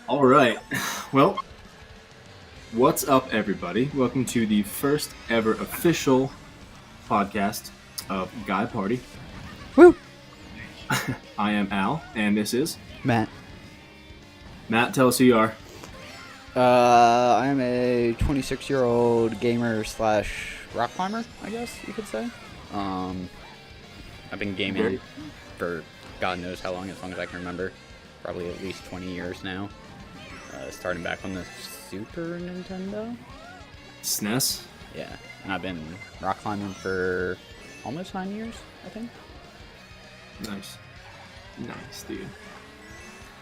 All right. Well, what's up, everybody? Welcome to the first ever official podcast of Guy Party. Woo! I am Al, and this is Matt. Matt. Tell us who you are. I'm a 26-year-old gamer slash rock climber, I guess you could say. I've been gaming for God knows how long as I can remember. Probably at least 20 years now. Starting back on the Super Nintendo. SNES. Yeah, and I've been rock climbing for almost 9 years, I think. Nice, dude.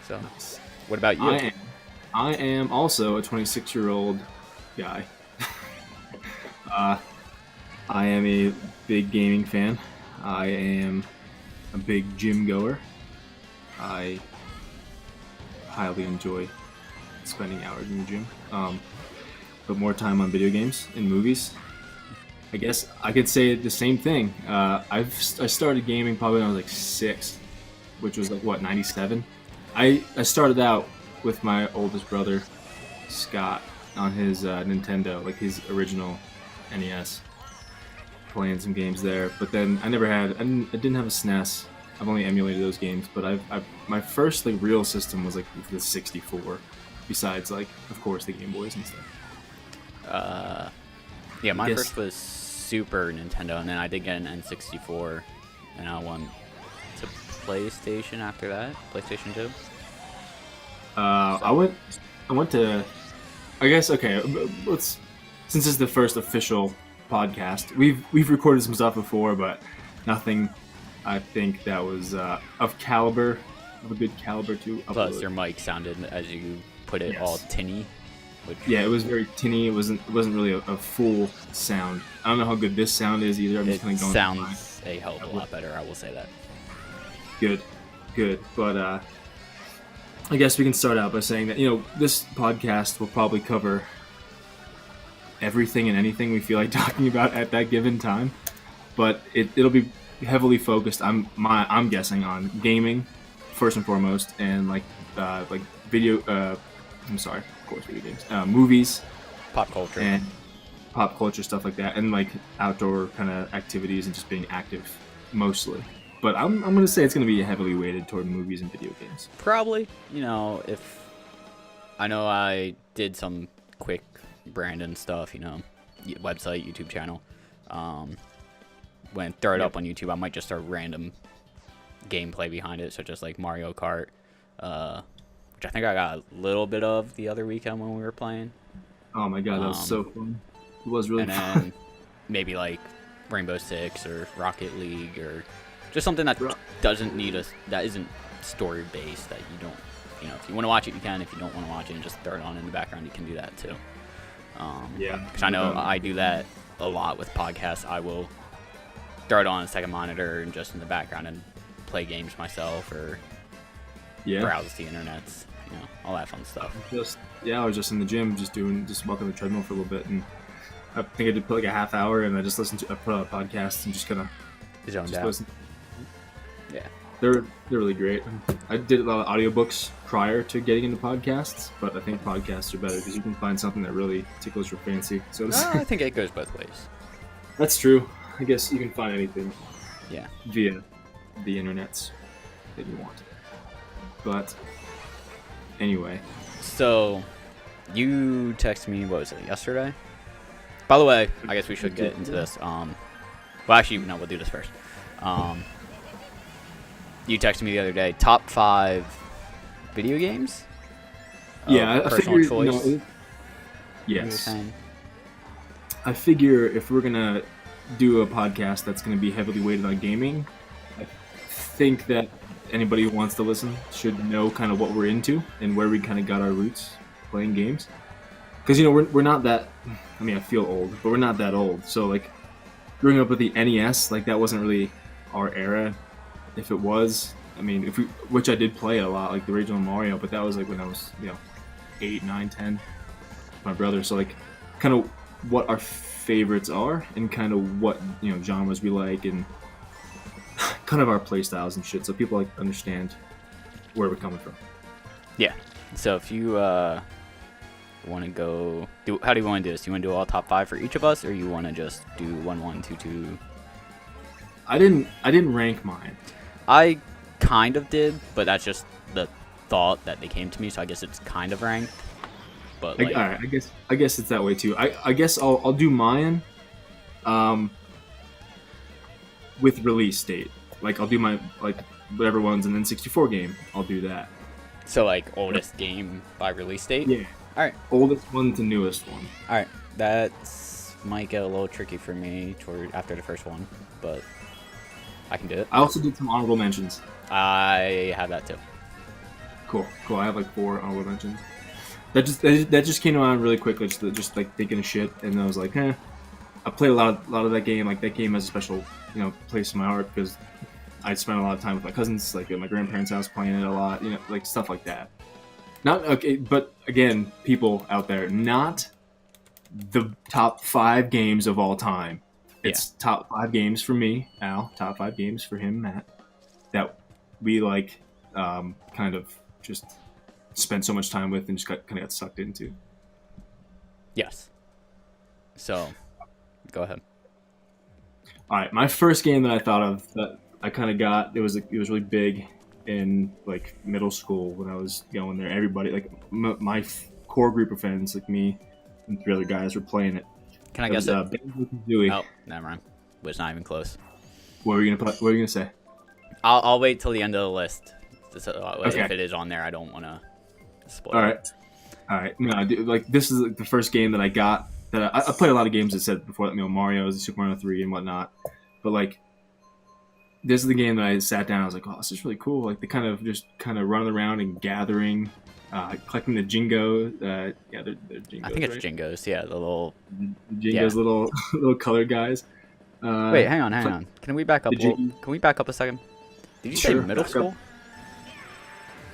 So, Nice. what about you? I am also a 26-year-old guy. I am a big gaming fan. I am a big gym goer. I highly enjoy spending hours in the gym. But more time on video games and movies. I guess I could say the same thing. I started gaming probably when I was like 6, which was like, what, 97? I started out with my oldest brother, Scott, on his Nintendo, like his original NES, playing some games there. But then I didn't have a SNES. I've only emulated those games, but my first like real system was like the 64. Besides, like, of course, the Game Boys and stuff. Yeah, my first was Super Nintendo, and then I did get an N64, and I went to PlayStation after that, PlayStation 2. I went to, I guess, okay, since this is the first official podcast, we've recorded some stuff before, but nothing, I think, that was of a good caliber to upload. Plus, your mic sounded, as you put it, all tinny. Yeah, it was very tinny. It wasn't really a full sound. I don't know how good this sound is either. I'm just kind of going. Sounds a hell of a lot better. I will say that. Good. But I guess we can start out by saying that this podcast will probably cover everything and anything we feel like talking about at that given time. But it'll be heavily focused. I'm guessing on gaming first and foremost, and like video. I'm sorry. Of course, video games, movies, pop culture stuff like that, and like outdoor kind of activities and just being active mostly. But I'm gonna say it's gonna be heavily weighted toward movies and video games. Probably, if I know I did some quick Brandon stuff, website, YouTube channel. When throw it up on YouTube, I might just start random gameplay behind it, such as like Mario Kart. Which I think I got a little bit of the other weekend when we were playing. Oh my god, that was so fun. It was really fun. And then maybe like Rainbow Six or Rocket League or just something that that isn't story based, that you don't, if you want to watch it, you can. If you don't want to watch it and just throw it on in the background, you can do that too. Because I know I do that a lot with podcasts. I will throw it on a second monitor and just in the background and play games myself or browse the internets, all that fun stuff. I was just in the gym, just walking the treadmill for a little bit, and I think I did put like a half hour, and I just I put on a podcast and just kind of zoned out. Listen. Yeah, they're really great. I did a lot of audiobooks prior to getting into podcasts, but I think podcasts are better because you can find something that really tickles your fancy. So I think it goes both ways. That's true. I guess you can find anything. Yeah. Via the internets that you want. But anyway. So you texted me, what was it, yesterday? By the way, I guess we should get into this. Well, actually, no, we'll do this first. You texted me the other day, top 5 video games? Yeah, I personal figured, choice. Yes. I figure if we're gonna do a podcast that's gonna be heavily weighted on gaming, I think that anybody who wants to listen should know kind of what we're into and where we kind of got our roots playing games. Because we're not that. I mean, I feel old, but we're not that old. So like, growing up with the NES, like that wasn't really our era. If it was, I mean, which I did play a lot, like the original Mario, but that was like when I was 8, 9, 10. My brother. So like, kind of what our favorites are and kind of what genres we like and kind of our play styles and shit, so people like understand where we're coming from. Yeah. So if you want to go, how do you want to do this? Do you want to do all top 5 for each of us, or you want to just do 1, 1, 2, 2? I didn't rank mine. I kind of did, but that's just the thought that they came to me, so I guess it's kind of ranked. But like, all right, I guess it's that way too. I guess I'll do mine, with release date. Like I'll do my like whatever one's an N64 game. I'll do that. so like oldest game by release date. Yeah. All right. Oldest one to newest one. All right. That's might get a little tricky for me toward after the first one, but I can do it. I also did some honorable mentions. I have that too. Cool. I have like 4 honorable mentions. That just came around really quickly, just like thinking of shit, and I was like, I played a lot of that game. Like that game has a special, place in my heart because I spent a lot of time with my cousins, like at my grandparents' house, playing it a lot. Like stuff like that. Not okay, but again, people out there, not the top 5 games of all time. It's top 5 games for me, Al. Top 5 games for him, Matt. That we like, kind of just spent so much time with and just kind of got sucked into. Yes. So, go ahead. All right, my first game that I thought of that I kind of got it was really big in like middle school when I was going there. Everybody like my core group of friends, like me and 3 other guys, were playing it. Can I guess it? Banjo-Kazooie. Oh, never mind. Was not even close. What were you gonna say? I'll wait till the end of the list. So, Okay. If it is on there, I don't want to spoil All it. right. No, like this is like the first game that I got. That I played a lot of games that said before that, Mario, Super Mario 3 and whatnot. But like, this is the game that I sat down. I was like, oh, this is really cool. Like they kind of running around and gathering, collecting the Jingo. They're Jingos, I think it's right? Jingos. Yeah, the little. Jingos, little colored guys. Wait, hang on. Can we back up? Can we back up a second? Did you say Sure, middle back school?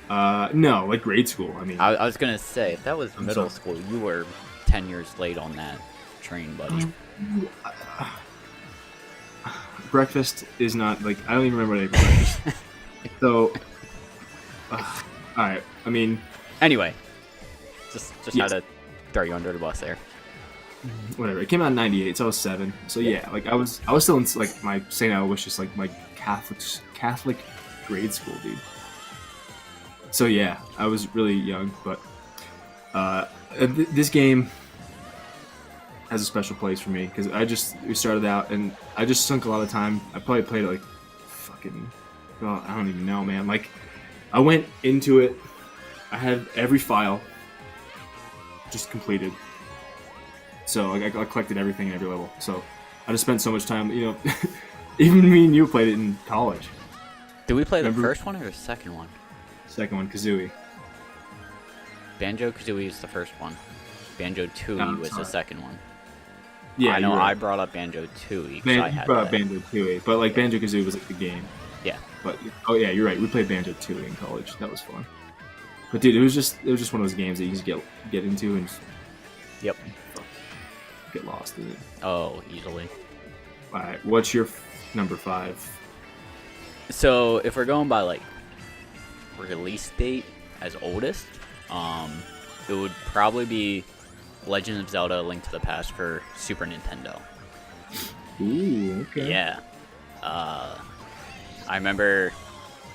No, like grade school. I mean, I was gonna say if that was I'm middle sorry. school, you were 10 years late on that train, buddy. breakfast is not like I don't even remember what I ate for breakfast. So, all right. I mean, Anyway, just Yes. had to throw you under the bus there. whatever. It came out in '98, so I was 7. So yeah, like I was still in like my St. Al was just like my Catholic grade school, dude. So yeah, I was really young, but this game has a special place for me because we started out and I just sunk a lot of time. I probably played it like fucking, well, I don't even know, man. Like I went into it, I had every file just completed. So I collected everything at every level. So I just spent so much time, even me and you played it in college. Did we play the Remember- first one or the second one? Second one, Kazooie. Banjo-Kazooie is the first one. Banjo-Tooie was the sorry. second one. Yeah, I know. you're I right. brought up Banjo-Tooie because I You had brought up that. Banjo-Tooie, but like Banjo-Kazooie was like the game. Yeah. But oh yeah, you're right. We played Banjo-Tooie in college. That was fun. But dude, it was just one of those games that you just get into and just Yep. get lost in it. Oh, easily. All right, what's your number 5? So if we're going by like release date as oldest, it would probably be Legend of Zelda: Link to the Past for Super Nintendo. Ooh, okay. Yeah. I remember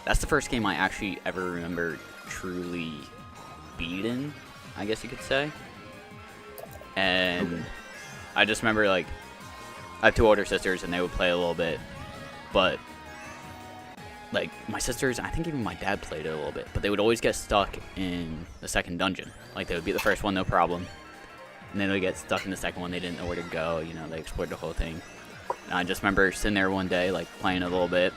that's the first game I actually ever remember truly beating, I guess you could say. And Okay. I just remember like I have 2 older sisters and they would play a little bit, but like my sisters, I think even my dad played it a little bit, but they would always get stuck in the second dungeon. Like they would beat the first one, no problem, and then they would get stuck in the second one. They didn't know where to go. They explored the whole thing. And I just remember sitting there one day, like playing a little bit,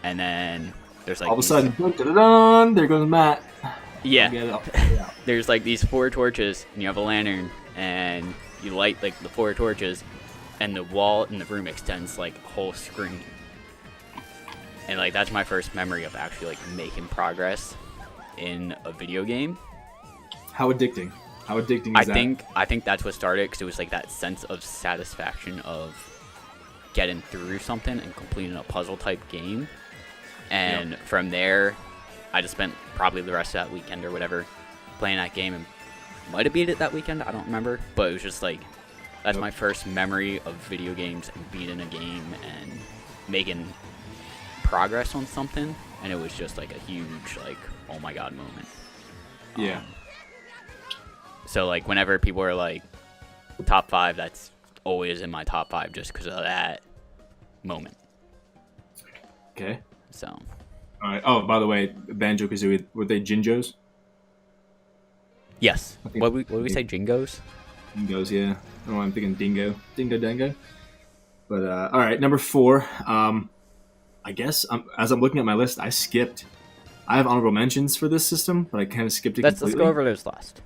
and then there's like All of a these- sudden, dun-dun-dun, there goes Matt. yeah, Get it up, get it out. there's like these 4 torches, and you have a lantern, and you light like the 4 torches, and the wall in the room extends like a whole screen. And like that's my first memory of actually like making progress in a video game. How addicting? How addicting is that? I think that's what started because it was like that sense of satisfaction of getting through something and completing a puzzle type game. And from there, I just spent probably the rest of that weekend or whatever playing that game and might have beat it that weekend. I don't remember, but it was just like that's my first memory of video games and beating a game and making progress on something, and it was just like a huge like oh my god moment. Yeah. So like whenever people are like top 5, that's always in my top 5 just because of that moment. Okay. So. All right. Oh, by the way, Banjo-Kazooie, were they Jinjos? Yes. I think- What we say, Jingos? Dingoes, yeah. I don't know why I'm thinking dingo. Dingo dango. But, all right, number 4. I guess, as I'm looking at my list, I skipped. I have honorable mentions for this system, but I kind of skipped it Let's completely. go over those last.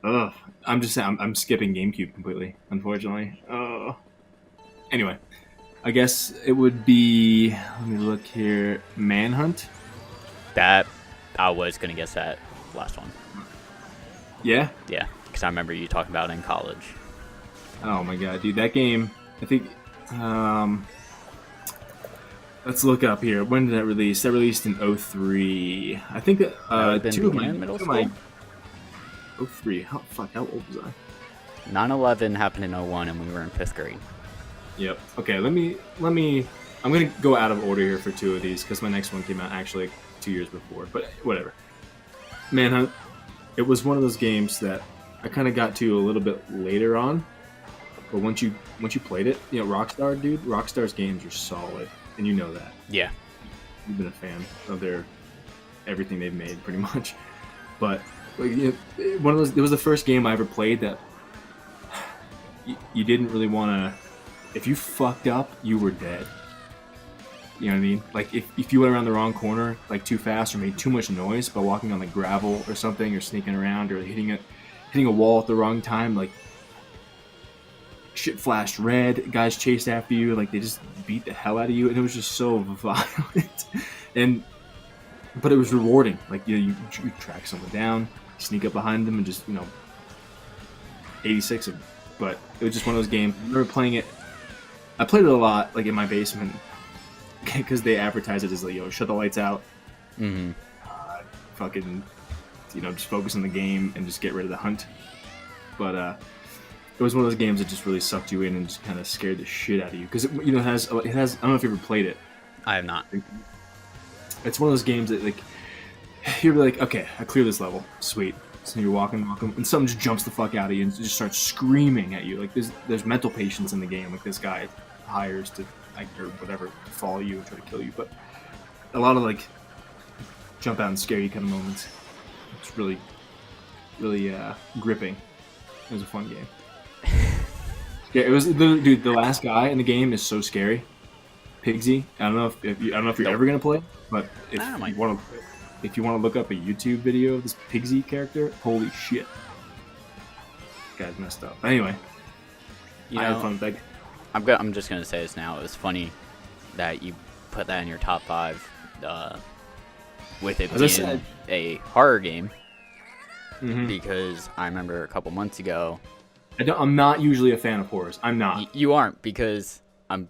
Ugh. I'm just saying, I'm skipping GameCube completely, unfortunately. Anyway, I guess it would be, let me look here, Manhunt. That, I was going to guess that last one. Yeah? Yeah, because I remember you talking about it in college. Oh my god, dude, that game, I think, let's look up here. When did that release? That released in 03. I think that, would've been two of my, beginning of middle two of my, school? 03, how old was I? 9/11 happened in 01 and we were in 5th grade. Yep. Okay, let me, I'm gonna go out of order here for 2 of these, because my next one came out actually 2 years before, but whatever. Manhunt, it was one of those games that I kind of got to a little bit later on, but once you played it, you know, Rockstar, dude, Rockstar's games are solid, and you know that. Yeah. You've been a fan of their everything they've made, pretty much. But like, you know, one of those, it was the first game I ever played that you didn't really want to. If you fucked up, you were dead. You know what I mean? Like if you went around the wrong corner like too fast or made too much noise by walking on the gravel or something, or sneaking around or hitting a wall at the wrong time, like shit flashed red, guys chased after you, like they just beat the hell out of you, and it was just so violent. But it was rewarding. Like you track someone down, sneak up behind them, and just 86 of. But it was just one of those games. I remember playing it. I played it a lot, like in my basement, because they advertise it as like, shut the lights out, fucking, just focus on the game and just get rid of the hunt. But it was one of those games that just really sucked you in and just kind of scared the shit out of you, because it has. I don't know if you ever played it. I have not. It's one of those games that like you're like, okay, I clear this level, sweet. So you're walking, and something just jumps the fuck out of you and just starts screaming at you. Like there's mental patients in the game. Like this guy hires to or whatever follow you and try to kill you. But a lot of like jump out and scare you kind of moments. It's really, really gripping. It was a fun game. Yeah, it was. Dude, the last guy in the game is so scary. Pigsy. I don't know if you're ever gonna play, but if you want to look up a YouTube video of this Pigsy character, holy shit, this guy's messed up. But anyway, I had fun with that. I'm just gonna say this now. It was funny that you put that in your top 5, with it being a horror game, because I remember a couple months ago. I'm not usually a fan of horrors. I'm not. You aren't, because a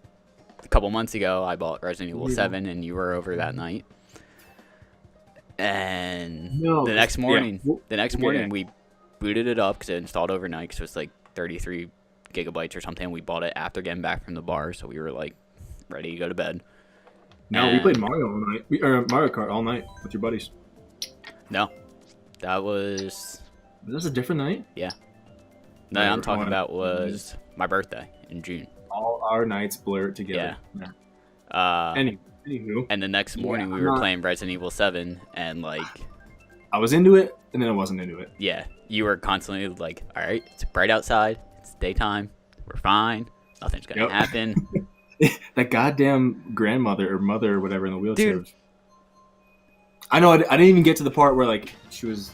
couple months ago I bought Resident Evil 7 and you were over that night. And the next morning we booted it up because it installed overnight, because it was like 33 gigabytes or something. We bought it after getting back from the bar, so we were like ready to go to bed. No, we played Mario all night. Mario Kart all night with your buddies. No, that was. Was this a different night? Yeah. No, I'm talking about was my birthday in June. All our nights blurred together. Yeah. Anywho. And the next morning we were playing Resident Evil 7, and like I was into it, and then I wasn't into it. Yeah, you were constantly like, all right, it's bright outside, it's daytime, we're fine, nothing's gonna happen. That goddamn grandmother or mother or whatever in the wheelchair. Dude. I know, I didn't even get to the part where like she was.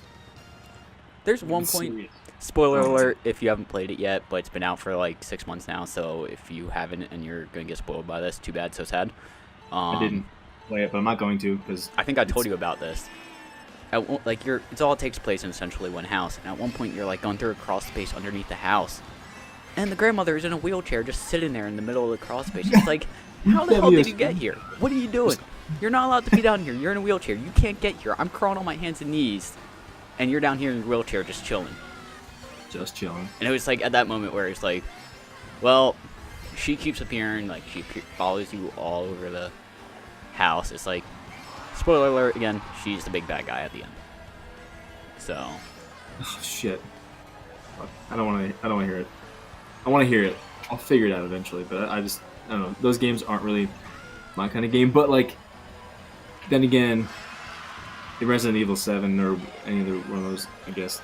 There's one point. Spoiler alert if you haven't played it yet, but it's been out for like 6 months now, so if you haven't and you're gonna get spoiled by this, too bad, so sad. I didn't play it, but I'm not going to, because I think I told you about this. It's all takes place in essentially one house, and at one point you're like going through a crawl space underneath the house, and the grandmother is in a wheelchair just sitting there in the middle of the crawl space. It's like, how the hell did you get here? What are you doing? You're not allowed to be down here. You're in a wheelchair. You can't get here. I'm crawling on my hands and knees, and you're down here in your wheelchair just chilling. Just chilling. And it was like at that moment where it's like, well, she keeps appearing, like she follows you all over the house. It's like, spoiler alert again, she's the big bad guy at the end. So. Oh, shit. Fuck. I don't want to hear it. I want to hear it. I'll figure it out eventually, but I don't know. Those games aren't really my kind of game. But like, then again, the Resident Evil 7 or any other one of those, I guess.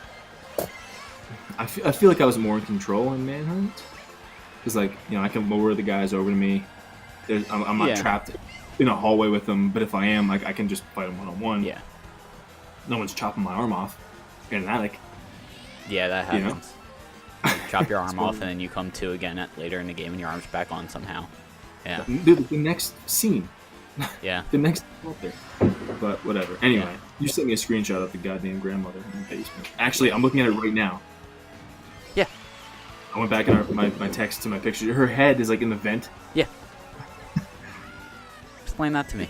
I feel like I was more in control in Manhunt. Because, like, you know, I can lure the guys over to me. I'm not trapped in a hallway with them, but if I am, like, I can just fight them one-on-one. Yeah. No one's chopping my arm off in an attic. Yeah, that happens. You know? You chop your arm off, and then you come to again later in the game, and your arm's back on somehow. Yeah. Dude, the next scene. Yeah. The next up there. But whatever. Anyway, you sent me a screenshot of the goddamn grandmother in the basement. Actually, I'm looking at it right now. Yeah. I went back in my text to my picture. Her head is like in the vent. Yeah. Explain that to me.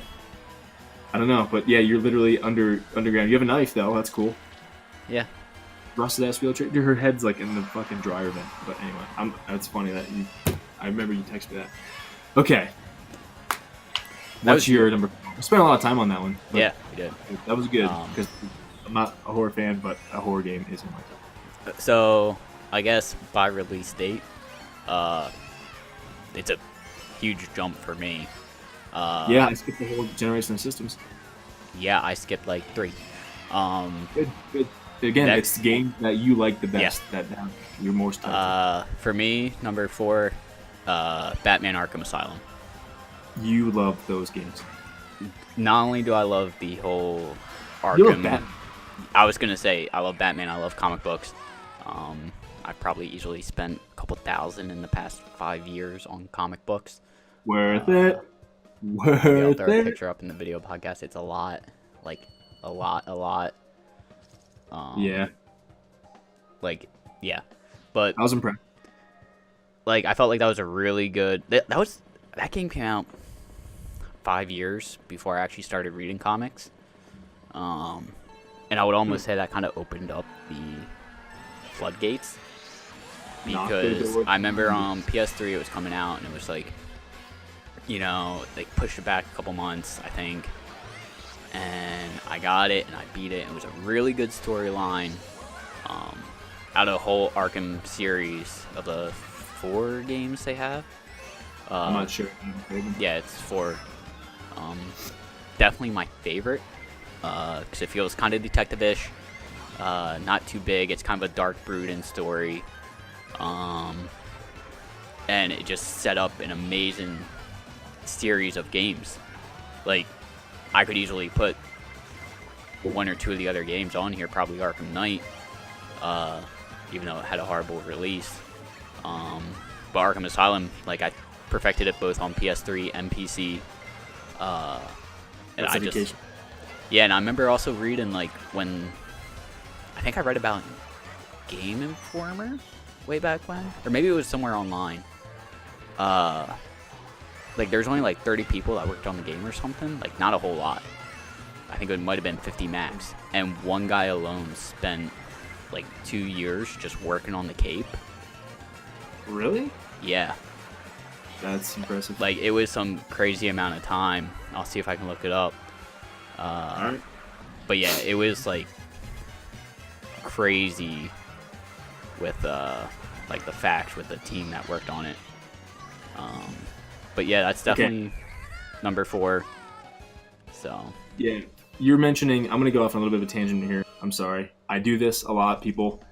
I don't know, but yeah, you're literally underground. You have a knife though. That's cool. Yeah. Rusted ass wheelchair. Dude, her head's like in the fucking dryer vent. But anyway, it's funny that I remember you texted me that. Okay. What's your number? I spent a lot of time on that one. Yeah, we did. That was good because I'm not a horror fan, but a horror game is in my top. So, I guess by release date, it's a huge jump for me. Yeah, I skipped the whole generation of systems. Yeah, I skipped like 3. Good. Again, it's the game that you like the best. Yeah. That you're most tied for me, number 4, Batman Arkham Asylum. You love those games. Not only do I love the whole Arkham, You love Batman. I was gonna say I love Batman. I love comic books. I probably easily spent a couple thousand in the past 5 years on comic books. Worth it. I'll Worth throw a it. picture up in the video podcast. It's a lot, like a lot. Yeah, but I was impressed. like I felt like that was a really good. That game came out 5 years before I actually started reading comics. And I would almost say that kind of opened up the floodgates. Because I remember on PS3 it was coming out and it was like, you know, they pushed it back a couple months, I think. And I got it and I beat it. It was a really good storyline. Out of the whole Arkham series of the 4 games they have. I'm not sure. Yeah, it's 4. Definitely my favorite. Because it feels kind of detective-ish. Not too big. It's kind of a dark, brooding story. And it just set up an amazing series of games. Like, I could easily put 1 or 2 of the other games on here, probably Arkham Knight, even though it had a horrible release. But Arkham Asylum, like, I perfected it both on PS3 and PC. And That's dedication. Yeah, and I remember also reading, like, when I think I read about Game Informer way back when, or maybe it was somewhere online. Like, there's only like 30 people that worked on the game or something, like not a whole lot. I think it might have been 50 max, and one guy alone spent like 2 years just working on the cape. Really? Yeah. That's impressive. Like, it was some crazy amount of time. I'll see if I can look it up. Alright. But yeah, it was like crazy with like the facts with the team that worked on it. But yeah, that's definitely number 4. So Yeah, you're mentioning. I'm gonna go off on a little bit of a tangent here. I'm sorry. I do this a lot, people.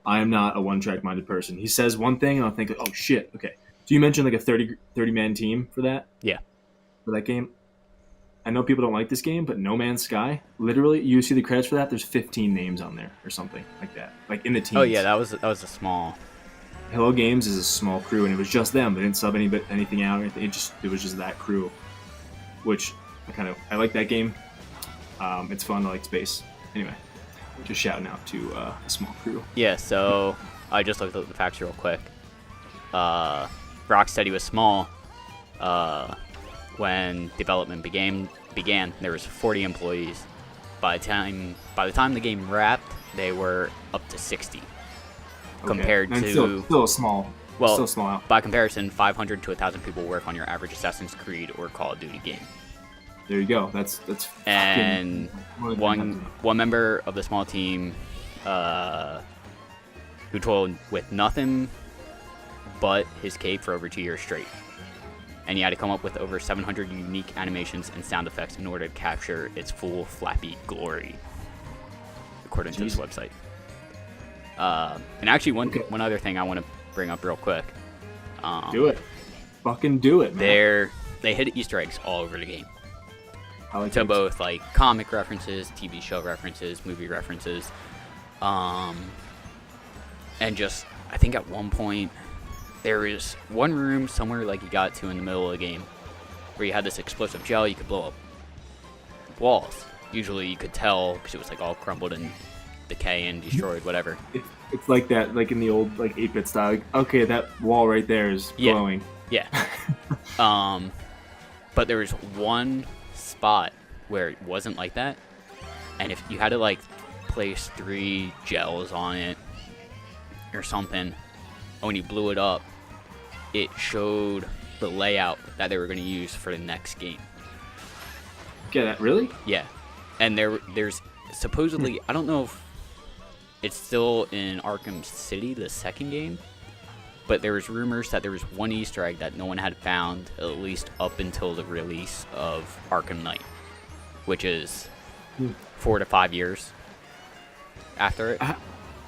I am not a one-track minded person. He says one thing, and I'll think, oh shit, okay. So you mentioned like a 30-man team for that? Yeah. For that game? I know people don't like this game, but No Man's Sky, literally, you see the credits for that, there's 15 names on there or something like that. Like in the teams. Oh yeah, that was a small. Hello Games is a small crew, and it was just them. They didn't sub anything out or anything. It was just that crew, which I like that game. It's fun. I like space. Anyway, just shouting out to a small crew. Yeah, so I just looked at the facts real quick. Rocksteady was small when development began. There was 40 employees. By the time the game wrapped, they were up to 60. Okay. Compared And to still small. well, still small. by comparison, 500 to 1,000 people work on your average Assassin's Creed or Call of Duty game. There you go. That's And fucking one member of the small team who toiled with nothing but his cape for over 2 years straight. And he had to come up with over 700 unique animations and sound effects in order to capture its full flappy glory, according to this website. And actually, one other thing I want to bring up real quick. Do it. Fucking do it, man. They hit Easter eggs all over the game. I like To it. both like comic references, TV show references, movie references, and just I think at one point there is one room somewhere like you got to in the middle of the game where you had this explosive gel you could blow up walls. Usually you could tell because it was like all crumbled and decay and destroyed, whatever. It's like that, like in the old like 8-bit style. Like, okay, that wall right there is Yeah. glowing. Yeah. But there was one spot where it wasn't like that, and if you had to like place 3 gels on it or something, and when you blew it up, it showed the layout that they were going to use for the next game. Get that? Really? Yeah, and there's supposedly, I don't know if it's still in Arkham City, the second game, but there was rumors that there was one Easter egg that no one had found, at least up until the release of Arkham Knight, which is 4 to 5 years after it. How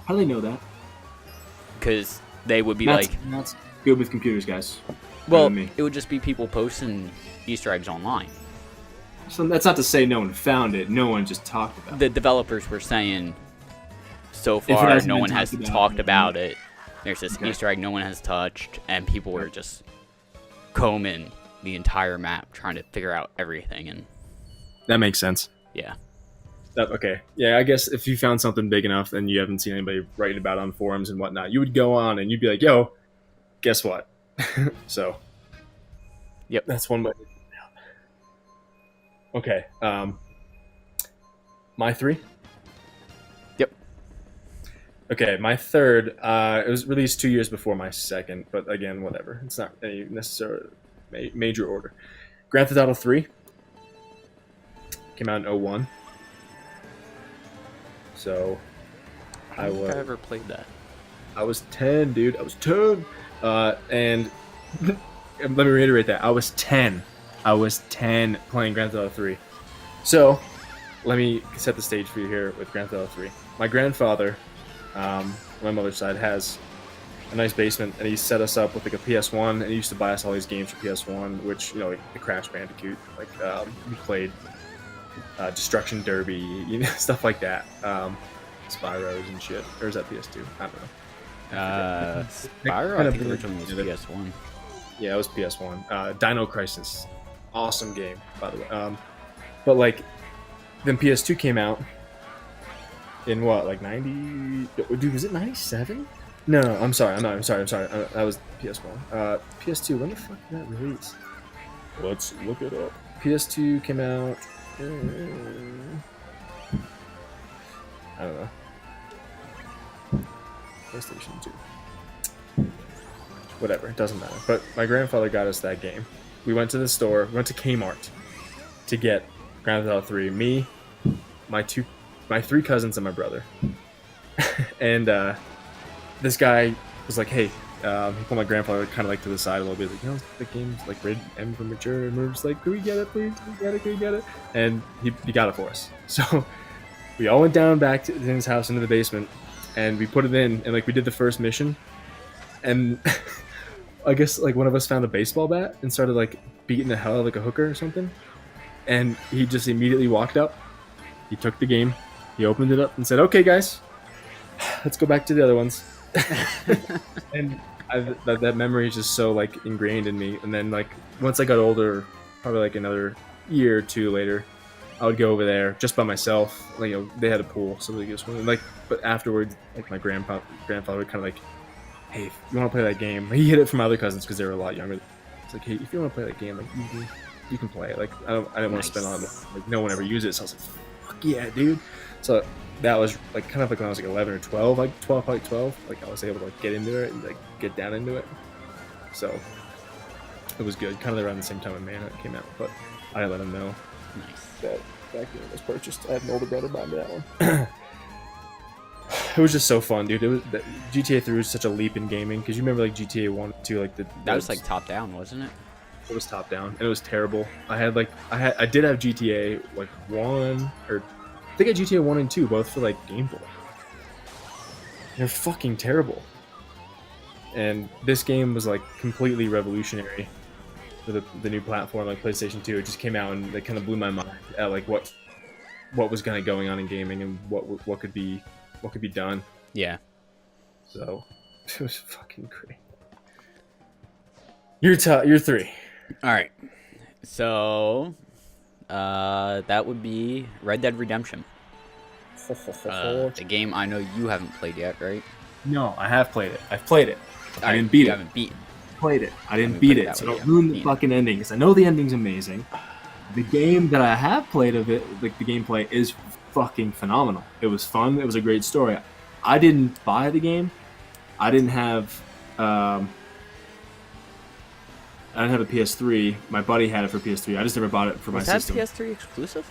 do they know that? Because they would be That's good with computers, guys. well, me. it would just be people posting Easter eggs online. So that's not to say no one found it. No one just talked about it. The developers were saying, so it far, hasn't no been one has talked about, talked about it. There's this Okay. Easter egg no one has touched, and people were just combing the entire map trying to figure out everything. And That makes sense. yeah, Okay. Yeah, I guess if you found something big enough and you haven't seen anybody writing about it on forums and whatnot, you would go on and you'd be like, yo, guess what? So, Yep. That's one way. Okay. My 3? Yep. Okay, my third, it was released 2 years before my second, but again, whatever. It's not any necessarily major order. Grand Theft Auto 3 came out in 2001. So, I don't think I ever played that. I was 10, dude. I was 10. And let me reiterate that. I was 10. I was 10 playing Grand Theft Auto 3. So, let me set the stage for you here with Grand Theft Auto 3. My grandfather, on my mother's side, has a nice basement, and he set us up with like a PS1, and he used to buy us all these games for PS1, which, you know, like the Crash Bandicoot, like we played Destruction Derby, you know, stuff like that. Spyros and shit. Or is that PS2? I don't know. Spyro, I think originally was PS1. Yeah, it was PS1. Dino Crisis, awesome game, by the way. But like, then PS2 came out in what, like 90? Dude, was it 97? No, I'm sorry. I'm sorry. That was PS1. PS2. When the fuck did that release? Let's look it up. PS2 came out. I don't know. PlayStation 2. Whatever, it doesn't matter. But my grandfather got us that game. We went to the store, we went to Kmart to get Grand Theft Auto 3. Me, my 3 cousins, and my brother. And this guy was like, hey, he pulled my grandfather kind of like to the side a little bit, like, you know, the game's like rated M for mature, and we're just like, can we get it, please? Can we get it? And he got it for us. So we all went down back to his house into the basement, and we put it in, and like we did the first mission, and I guess like one of us found a baseball bat and started like beating the hell out of like a hooker or something, and he just immediately walked up, he took the game, he opened it up and said, okay guys, let's go back to the other ones. And that memory is just so like ingrained in me. And then like once I got older, probably like another year or two later, I would go over there just by myself. Like, you know, they had a pool, so they just went, like. But afterwards, like my grandfather would kind of like, hey, if you want to play that game, he hid it from my other cousins because they were a lot younger. It's like, hey, if you want to play that game, like you can play it. Like I didn't want to spend on it. Like no one ever used it, so I was like, fuck yeah, dude. So that was like kind of like when I was like 11 or 12, like 12, like 12. Like I was able to like get into it and like get down into it. So it was good. Kind of around the same time when Manhunt came out, but I let him know Nice. that game was purchased. I had an older brother buy me that one. It was just so fun, dude. It was GTA 3 was such a leap in gaming because you remember like GTA 1, 2, like That was like top down, wasn't it? it was top down and it was terrible. I did have GTA like 1 or I think I had GTA 1 and 2 both for like Game Boy. They're fucking terrible. And this game was like completely revolutionary for the new platform like PlayStation 2. It just came out and it kind of blew my mind at like what was kind of going on in gaming and what could be done. Yeah. So it was fucking great. You're 3. All right. So that would be Red Dead Redemption. The game I know you haven't played yet, right? No, I have played it. I've played it. I didn't beat you it. haven't beaten. Played it. I didn't Let me beat put it it, that so way, don't yeah. ruin the Beat it. fucking ending. Because I know the ending's amazing. The game that I have played of it, like the gameplay, is fucking phenomenal. It was fun. It was a great story. I didn't buy the game. I didn't have. I didn't have a PS3. My buddy had it for PS3. I just never bought it for my Was that system. PS3 exclusive?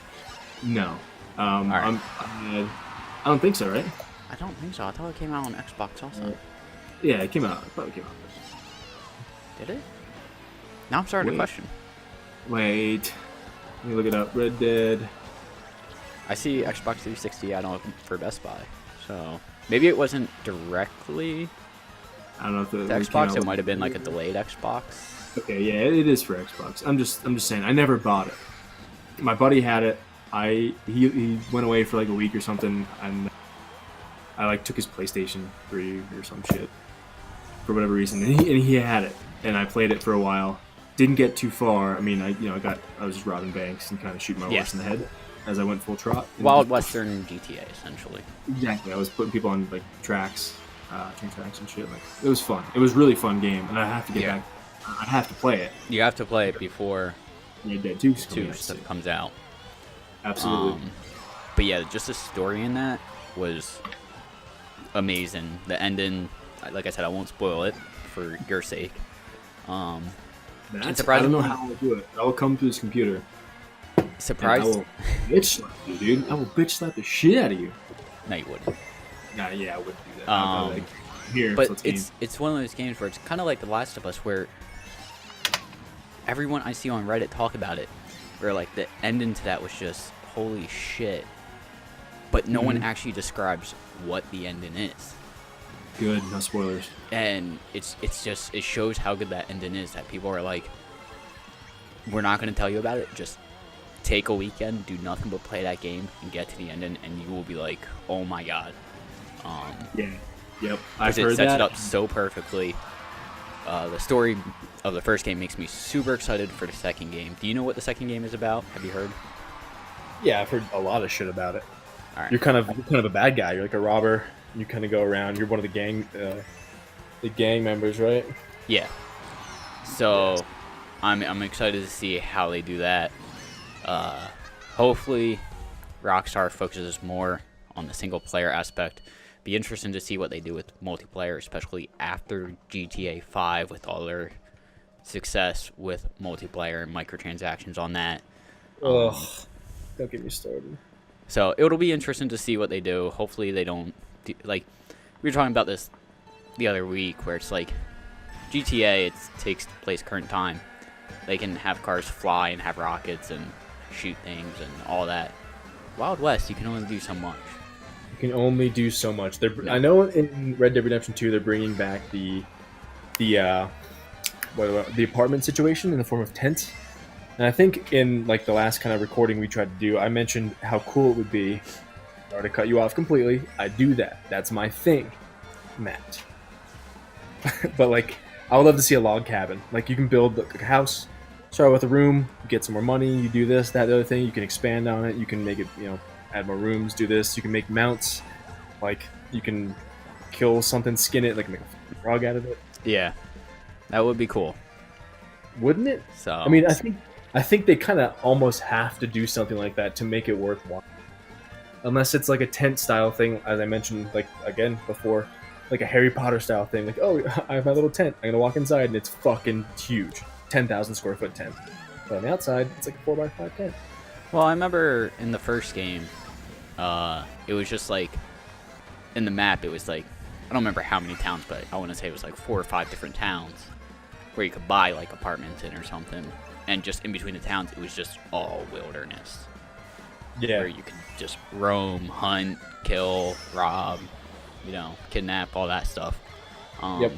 No. Alright. I don't think so, right? I don't think so. I thought it came out on Xbox also. Yeah, it came out. It probably came out. Did it? Now I'm starting to Wait. question. Wait. Let me look it up. Red Dead. I see Xbox 360 add-on for Best Buy. So maybe it wasn't directly I don't know if to it came Xbox. out It might have been like a delayed Xbox. Okay, yeah, it is for Xbox. I'm just saying. I never bought it. My buddy had it. He went away for like a week or something, and I like took his PlayStation 3 or some shit for whatever reason, and he had it, and I played it for a while. Didn't get too far. I mean, I was just robbing banks and kind of shooting my horse in the head as I went full trot. And Wild Western GTA, essentially. Exactly. I was putting people on like tracks, train tracks and shit. Like it was fun. It was a really fun game, and I have to get back. I have to play it. You have to play it before Red Dead 2 stuff comes out. Absolutely. But yeah, just the story in that was amazing. The ending, like I said, I won't spoil it for your sake. I surprisingly- don't know how I'll do it. I'll come through this computer. And I Surprised? will bitch slap you, dude. I will bitch slap the shit out of you. No, you wouldn't. Nah, yeah, I wouldn't do that. I'll be like, here, But let's game. it's one of those games where it's kind of like The Last of Us, where everyone I see on Reddit talk about it, where like the ending to that was just holy shit, but no one actually describes what the ending is, Good, no spoilers. and it shows how good that ending is. That people are like, we're not going to tell you about it. Just take a weekend, do nothing but play that game, and get to the ending, and you will be like, oh my god. Yeah. Yep. I've Because it heard sets that. it up so perfectly. The story of the first game makes me super excited for the second game. Do you know what the second game is about? Have you heard? Yeah, I've heard a lot of shit about it. All right. You're kind of a bad guy. You're like a robber. You kind of go around. You're one of the gang members, right? Yeah. So, I'm excited to see how they do that. Hopefully, Rockstar focuses more on the single player aspect. Be interesting to see what they do with multiplayer, especially after GTA 5 with all their success with multiplayer and microtransactions on that. Ugh. Don't get me started. So it'll be interesting to see what they do. Hopefully they don't like we were talking about this the other week, where it's like GTA, it takes place current time. They can have cars fly and have rockets and shoot things and all that. Wild West, you can only do so much. You can only do so much. I know in Red Dead Redemption 2 they're bringing back the apartment situation in the form of tents. And I think in like the last kind of recording we tried to do, I mentioned how cool it would be. Sorry to cut you off completely. I do that. That's my thing, Matt. But like, I would love to see a log cabin. Like you can build like a house, start with a room, get some more money. You do this, that, the other thing. You can expand on it. You can make it, add more rooms. Do this. You can make mounts. Like you can kill something, skin it, like make a frog out of it. Yeah, that would be cool. Wouldn't it? So I mean, I think they kind of almost have to do something like that to make it worthwhile. unless it's like a tent style thing, as I mentioned, like again before, like a Harry Potter style thing. Like, oh, I have my little tent. I'm gonna walk inside and it's fucking huge, 10,000 square foot tent. But on the outside, it's like a 4x5 tent. Well, I remember in the first game, it was just like in the map. It was like I don't remember how many towns, but I want to say it was like 4 or 5 different towns where you could buy like apartments in or something. And just in between the towns, it was just all wilderness. Yeah. Where you could just roam, hunt, kill, rob, kidnap, all that stuff. Yep.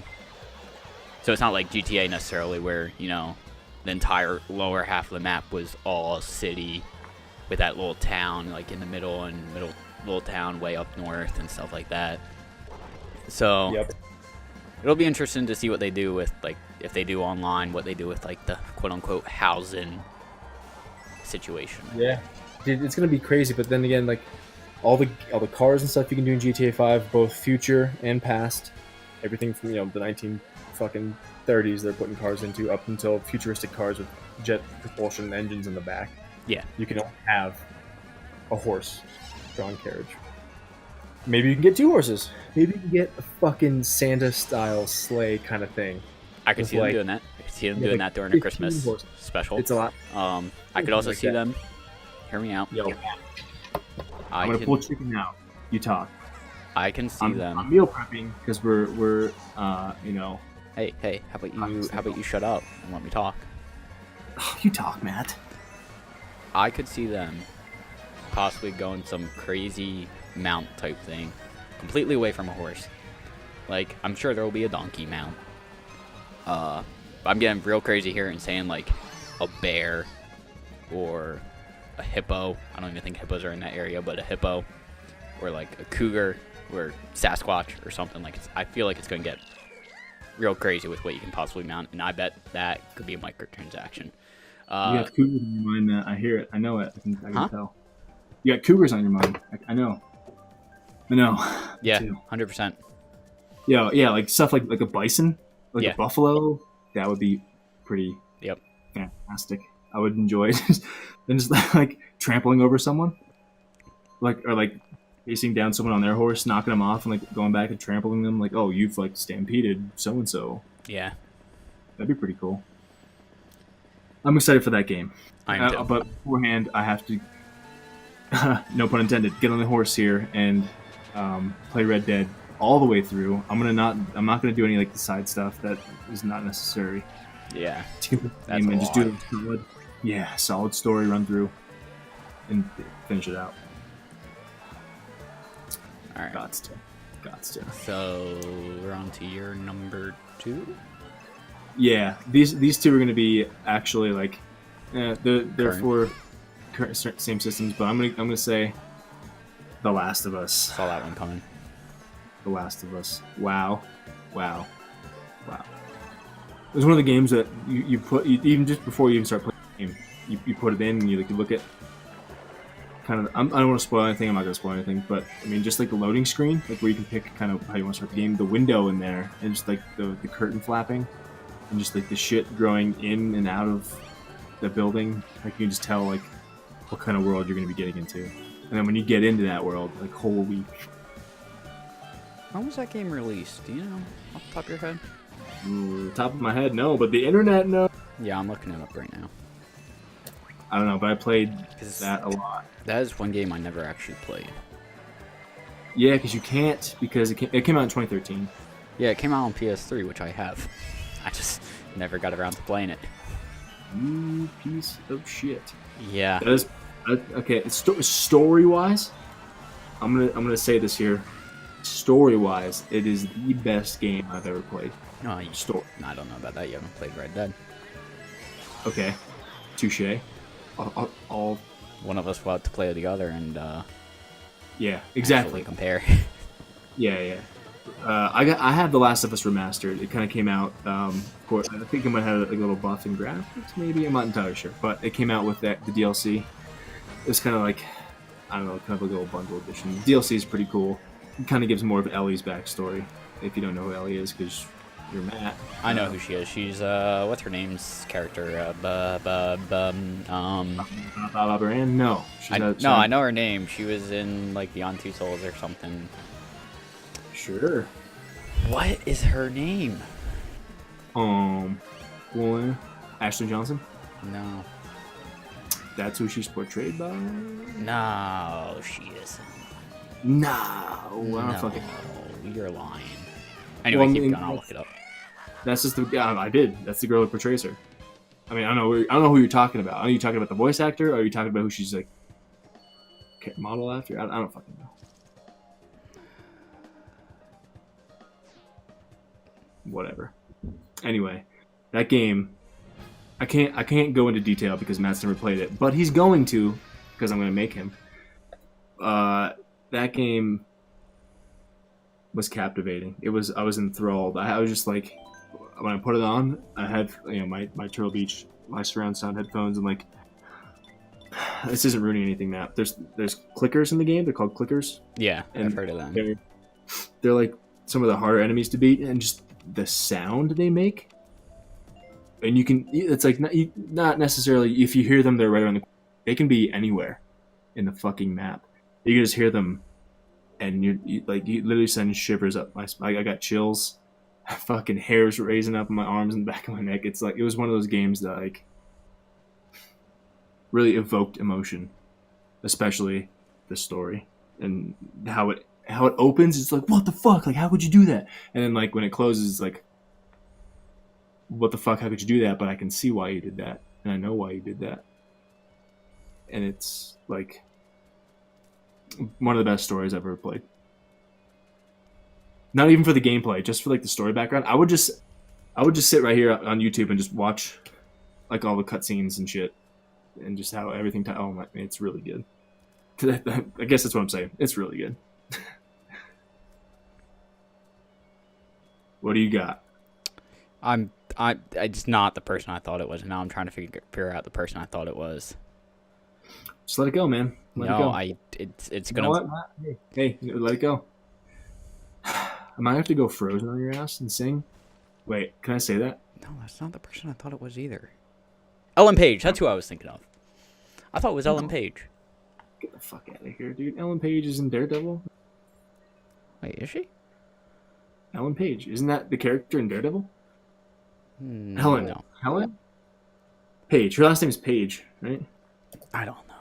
So it's not like GTA necessarily where, the entire lower half of the map was all city with that little town like in the middle and little town way up north and stuff like that. So Yep. it'll be interesting to see what they do with, like, if they do online, what they do with, like, the quote-unquote housing situation. Yeah. Dude, it's gonna be crazy, but then again, like all the cars and stuff you can do in GTA 5, both future and past, everything from the 1930s they're putting cars into up until futuristic cars with jet propulsion engines in the back. Yeah. You can only have a horse-drawn carriage. Maybe you can get 2 horses. Maybe you can get a fucking Santa-style sleigh kind of thing. I could With, see them like, doing that. I could see them yeah, doing like that during a 15 Christmas horses. special. It's a lot. I could also Like see that. them. Hear me out. Yo, I I'm gonna can, pull chicken out. You talk. I can see I'm them. meal prepping because we're Hey, how about you shut up and let me talk? you talk, Matt. I could see them possibly going some crazy mount type thing, completely away from a horse. Like, I'm sure there will be a donkey mount. I'm getting real crazy here and saying like a bear or a hippo. I don't even think hippos are in that area, but a hippo or like a cougar or Sasquatch or something. Like, I feel like it's going to get real crazy with what you can possibly mount, and I bet that could be a microtransaction. You have cougars on your mind, Matt. I hear it. I know it. I can Huh? tell. You got cougars on your mind. I know. I know. Yeah, Too. 100%. Yeah, like stuff like a bison, like Yeah. a buffalo. That would be pretty Yep. fantastic. I would enjoy it. And just like trampling over someone, like chasing down someone on their horse, knocking them off, and like going back and trampling them. Like, oh, you've like stampeded so and so. Yeah, That'd be pretty cool. I'm excited for that game. I am too. But beforehand, I have to, no pun intended, get on the horse here and play Red Dead all the way through. I'm not gonna do any like the side stuff that is not necessary. Yeah, To complete the That's game a and just do lot. a solid story run through and finish it out. all right. Gots to. So we're on to year number 2. Yeah, these two are gonna be actually like, they're Current. for same systems, but I'm gonna say, The Last of Us. Saw that one coming. The Last of Us. Wow. It was one of the games that you put, even just before you even start playing the game, you put it in and you look at kind of, I don't want to spoil anything, I'm not going to spoil anything, but I mean, just like the loading screen, like where you can pick kind of how you want to start the game, the window in there, and just like the curtain flapping, and just like the shit growing in and out of the building, like you can just tell like what kind of world you're going to be getting into. And then when you get into that world, like holy. When was that game released? Do you know off the top of your head? Top of my head, no, but the internet, no. Yeah, I'm looking it up right now. I don't know, but I played 'Cause that a lot. that is one game I never actually played. Yeah, because you can't, because it came out in 2013. Yeah, it came out on PS3, which I have. I just never got around to playing it. You piece of shit. Yeah. That is okay. Story wise, I'm gonna say this here. Story wise, it is the best game I've ever played. No, you, Story. no, I don't know about that. You haven't played Red Dead. Okay, touche. All One of us will have to play the other and yeah, actually exactly. compare. Yeah. I have The Last of Us remastered. It kind of came out. Of course, I think it might have like a little buff in graphics. Maybe I'm not entirely sure, but it came out with the DLC. It's kind of like, I don't know, kind of like a little bundle edition. The DLC is pretty cool. It kind of gives more of Ellie's backstory. If you don't know who Ellie is, because You're Matt. I know who she is. She's what's her name's character? Baba Brand? No. I know her name. She was in like Beyond Two Souls or something. Sure. What is her name? Well, Ashley Johnson. No. That's who she's portrayed by. No, she isn't. No, I don't fucking. You're lying. Anyway, keep going. I'll look it up. That's just the. Yeah, I did. That's the girl who portrays her. I mean, I don't know who you're talking about. Are you talking about the voice actor, or are you talking about who she's like model after? I don't fucking know. Whatever. Anyway, that game. I can't go into detail because Matt's never played it, but he's going to, because I'm going to make him. That game was captivating. I was enthralled. I was just like, when I put it on, I had my Turtle Beach, my surround sound headphones, and like, this isn't ruining anything. Matt. There's clickers in the game. They're called clickers. Yeah, and I've heard of them. They're like some of the harder enemies to beat, and just the sound they make. And it's like not necessarily, if you hear them, they're right around they can be anywhere in the fucking map. You can just hear them, and you literally send shivers up my spine. I got chills, fucking hairs raising up in my arms and back of my neck. It's like, it was one of those games that like really evoked emotion, especially the story and how it opens. It's like, what the fuck? Like, how could you do that? And then like when it closes, it's like, what the fuck, how could you do that? But I can see why you did that, and I know why you did that. And it's like one of the best stories I've ever played. Not even for the gameplay, just for like the story background. I would just sit right here on YouTube and just watch like all the cutscenes and shit, and just how everything. Oh my, it's really good. I guess that's what I'm saying. It's really good. What do you got? It's not the person I thought it was. Now I'm trying to figure out the person I thought it was. Just let it go, man. Let it go. It's gonna. Hey, let it go. I might have to go Frozen on your ass and sing. Wait, can I say that? No, that's not the person I thought it was either. Ellen Page. That's who I was thinking of. I thought it was Ellen Page. Get the fuck out of here, dude. Ellen Page is in Daredevil. Wait, is she? Ellen Page, isn't that the character in Daredevil? Helen. No. Helen? Page. Her last name is Page, right? I don't know.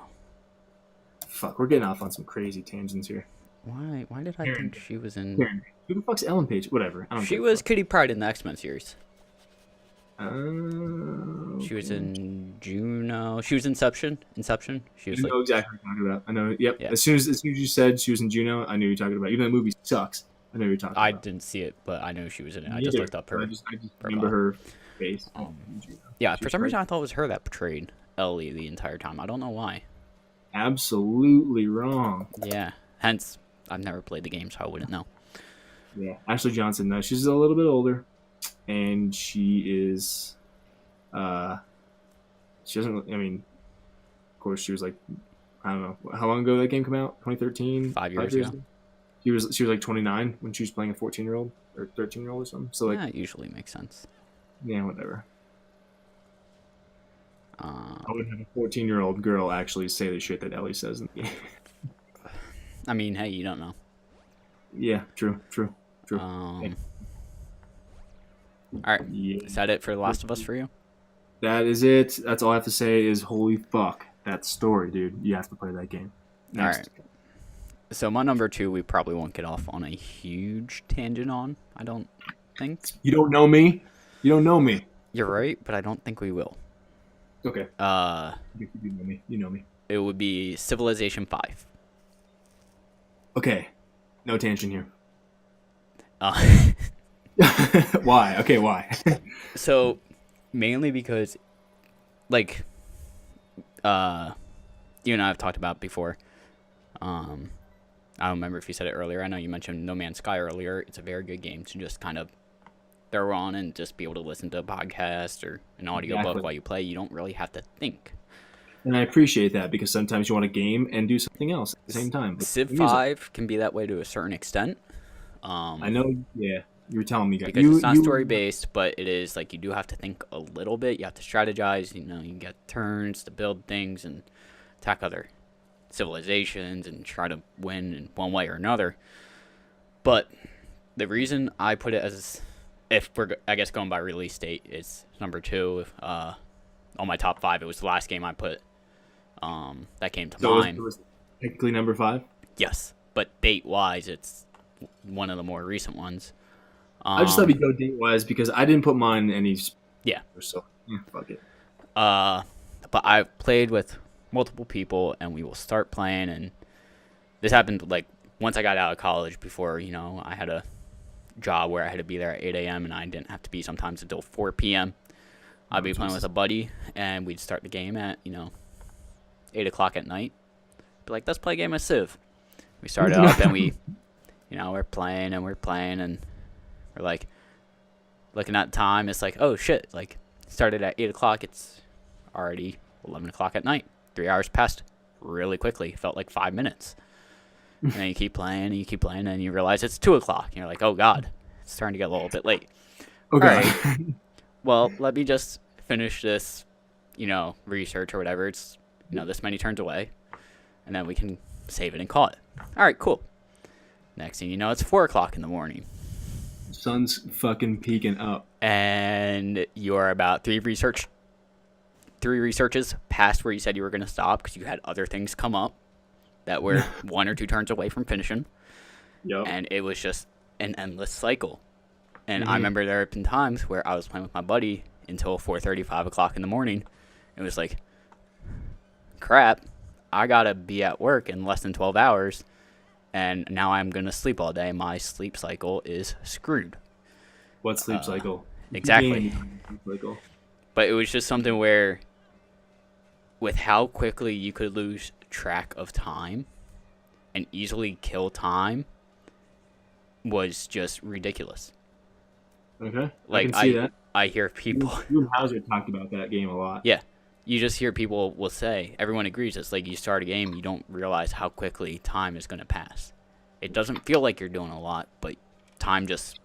Fuck, we're getting off on some crazy tangents here. Why did I think she was in... Who the fuck's Ellen Page? Whatever. She was Kitty Pryde in the X-Men series. Okay. She was in Juno. She was Inception. She was I know exactly what you're talking about. I know. Yep. Yeah. As soon as you said she was in Juno, I knew you were talking about. Even though the movie sucks, I know you're talking about. I didn't see it, but I knew she was in it. I just looked up her. I just remember her face. Yeah, for some reason I thought it was her that portrayed Ellie the entire time. I don't know why. Absolutely wrong. Yeah. Hence, I've never played the game, so I wouldn't know. Yeah, Ashley Johnson. No, she's a little bit older, and she is. She doesn't. I mean, of course, she was like, I don't know, how long ago did that game come out? 2013. 5 years ago. She was like 29 when she was playing a 14-year-old or 13-year-old or something. So like, that usually makes sense. Yeah, whatever. I would have a 14-year-old girl actually say the shit that Ellie says in the game. I mean, hey, you don't know. Yeah, true. Hey. All right. Yeah. Is that it for The Last of Us for you? That is it. That's all I have to say is holy fuck. That story, dude. You have to play that game. Next. All right. So my number 2, we probably won't get off on a huge tangent on, I don't think. You don't know me? You don't know me. You're right, but I don't think we will. Okay. You know me. You know me. It would be Civilization 5. Okay. No tangent here. Uh, Why? Okay, why? So, mainly because, like, you and I have talked about before. I don't remember if you said it earlier. I know you mentioned No Man's Sky earlier. It's a very good game to just kind of throw on and just be able to listen to a podcast or an audiobook while you play. You don't really have to think. And I appreciate that because sometimes you want to game and do something else at the same time. Civ 5 can be that way to a certain extent. I know, yeah. You were telling me, guys. Because it's not story based, but it is like you do have to think a little bit. You have to strategize. You know, you get turns to build things and attack other civilizations and try to win in one way or another. But the reason I put it as, if we're, I guess, going by release date, is number 2. On my top 5, it was the last game I put that came to mind. It was technically number 5? Yes, but date-wise, it's one of the more recent ones. I just thought we'd go date-wise because I didn't put mine in any... Yeah. So, fuck it. But I've played with multiple people, and we will start playing, and this happened, like, once I got out of college before, you know, I had a job where I had to be there at 8 a.m., and I didn't have to be sometimes until 4 p.m. I'd be playing with a buddy, and we'd start the game at, 8 o'clock at night. Be like, let's play a game of Civ. We started up, and we're playing, and we're like, looking at time. It's like, oh, shit. Like, started at 8 o'clock. It's already 11 o'clock at night. 3 hours passed really quickly. It felt like 5 minutes. And then you keep playing, and you realize it's 2 o'clock. And you're like, oh, God. It's starting to get a little bit late. Okay. All right. Well, let me just finish this, research or whatever. It's, this many turns away. And then we can save it and call it. All right, cool. Next thing you know, it's 4 o'clock in the morning. Sun's fucking peeking up. And you're about 3 researches past where you said you were going to stop because you had other things come up that were 1 or 2 turns away from finishing. Yep. And it was just an endless cycle. And I remember there have been times where I was playing with my buddy until 4:30, 5 o'clock in the morning. It was like, crap, I got to be at work in less than 12 hours. And now I'm going to sleep all day. My sleep cycle is screwed. What sleep cycle? Exactly. Sleep cycle. But it was just something where, with how quickly you could lose track of time and easily kill time, was just ridiculous. Okay. Like, I can see that. I hear people... You and Hauser talked about that game a lot. Yeah. You just hear people will say, everyone agrees, it's like you start a game, you don't realize how quickly time is going to pass. It doesn't feel like you're doing a lot, but time just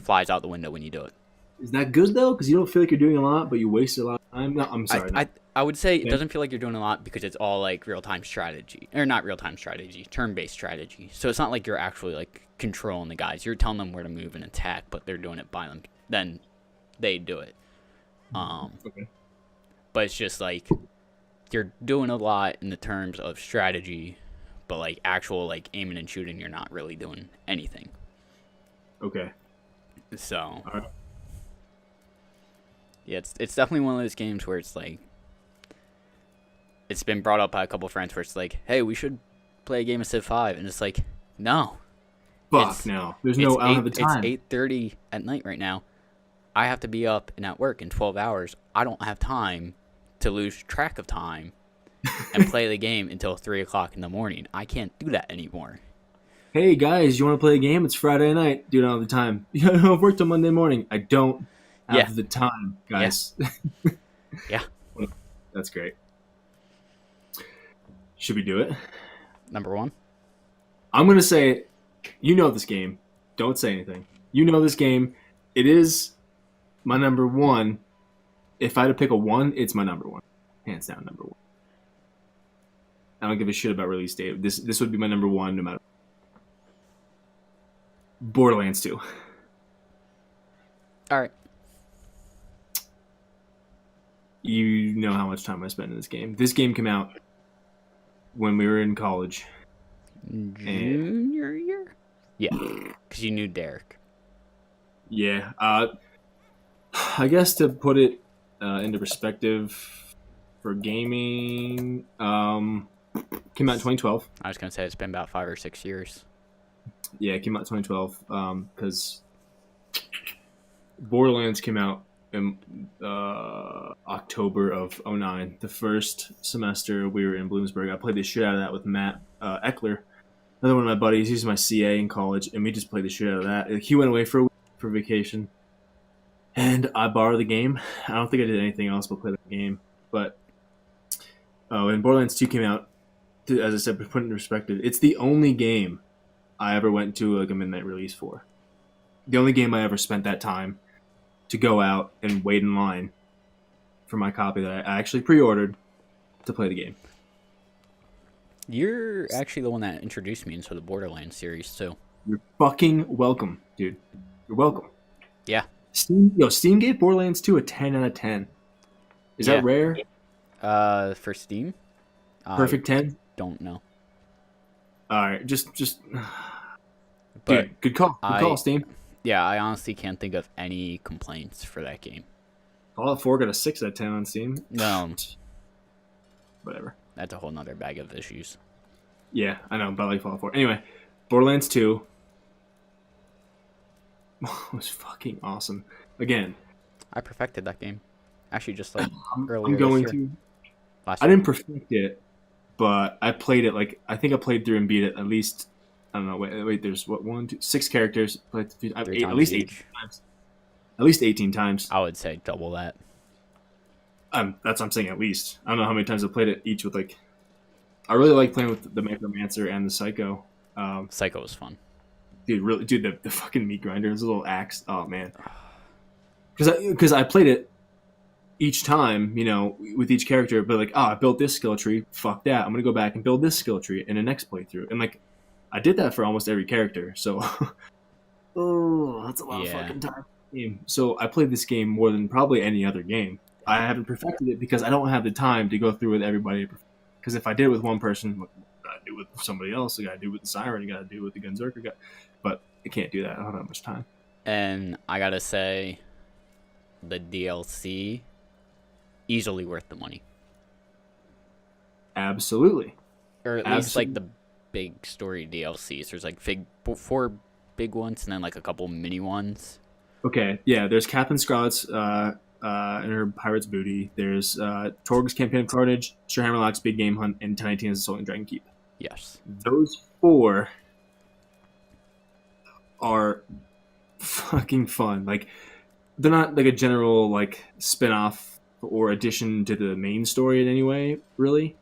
flies out the window when you do it. Is that good, though? Because you don't feel like you're doing a lot, but you wasted a lot of time? No, I'm sorry. I would say it doesn't feel like you're doing a lot because it's all like real-time strategy. Or not real-time strategy, turn-based strategy. So it's not like you're actually like controlling the guys. You're telling them where to move and attack, but they're doing it by them. Then they do it. Okay. But it's just like you're doing a lot in the terms of strategy, but like actual like aiming and shooting, you're not really doing anything. Okay. So, All right. Yeah, it's definitely one of those games where it's like, it's been brought up by a couple of friends where it's like, hey, we should play a game of Civ 5, and it's like, no. Fuck no. There's no, I don't have the time. It's 8:30 at night right now. I have to be up and at work in 12 hours. I don't have time to lose track of time and play the game until 3 o'clock in the morning. I can't do that anymore. Hey, guys, you want to play a game? It's Friday night. Do it all the time. You don't have work till Monday morning. I don't have the time, guys. Yeah. That's great. Should we do it? Number 1? I'm going to say, you know this game. Don't say anything. You know this game. It is my number 1. If I had to pick a 1, it's my number 1. Hands down, number 1. I don't give a shit about release date. This would be my number 1 no matter. Borderlands 2. All right. You know how much time I spent in this game. This game came out when we were in college. Junior year? Yeah, because you knew Derek. Yeah. I guess to put it into perspective for gaming, came out in 2012. I was going to say it's been about 5 or 6 years. Yeah, it came out in 2012 because Borderlands came out in October of 2009. The first semester we were in Bloomsburg. I played the shit out of that with Matt Eckler, another one of my buddies. He's my CA in college, and we just played the shit out of that. He went away for a week for vacation, and I borrowed the game. I don't think I did anything else but play the game. But when Borderlands 2 came out, as I said, to put it in perspective, it's the only game I ever went to like a midnight release for. the only game I ever spent that time to go out and wait in line for my copy that I actually pre-ordered to play the game. You're actually the one that introduced me into the Borderlands series too. You're fucking welcome, dude. You're welcome. Yeah. Steam gave Borderlands 2 a 10 out of 10. Is that rare? For Steam? Perfect 10? Don't know. All right, just But dude, good call. Good call, Steam. Yeah, I honestly can't think of any complaints for that game. Fallout 4 got a 6 out of 10 on Steam. No. Whatever. That's a whole nother bag of issues. Yeah, I know, but I like Fallout 4. Anyway, Borderlands 2 was fucking awesome. Again, I perfected that game. Actually, just like earlier I'm going this year. to. I didn't perfect it, but I played it like I think I played through and beat it at least. I don't know. Wait. There's what 1, 2, 6 characters. Played at least 18 times. At least 18 times. I would say double that. That's what I'm saying. At least I don't know how many times I played it each with like. I really like playing with the Necromancer and the Psycho. Psycho was fun. Dude, the fucking meat grinder, his little axe. Oh man. Because I played it each time, you know, with each character, but like, I built this skill tree. Fuck that. I'm gonna go back and build this skill tree in the next playthrough, and like, I did that for almost every character. So, that's a lot of fucking time. So I played this game more than probably any other game. I haven't perfected it because I don't have the time to go through with everybody. Because if I did it with one person, I gotta do it with somebody else. I gotta do it with the Siren. I gotta do it with the Gunzerker. But I can't do that. I don't have much time. And I gotta say, the DLC easily worth the money. Absolutely. Or at least like the big story DLCs. There's like 4 big ones and then like a couple mini ones. Okay, yeah. There's Captain Scarlet's and her Pirate's Booty. There's Torg's Campaign of Carnage, Sir Hammerlock's Big Game Hunt, and 1019's Assault and Dragon Keep. Yes. Those 4 are fucking fun. Like, they're not like a general like spin-off or addition to the main story in any way, really.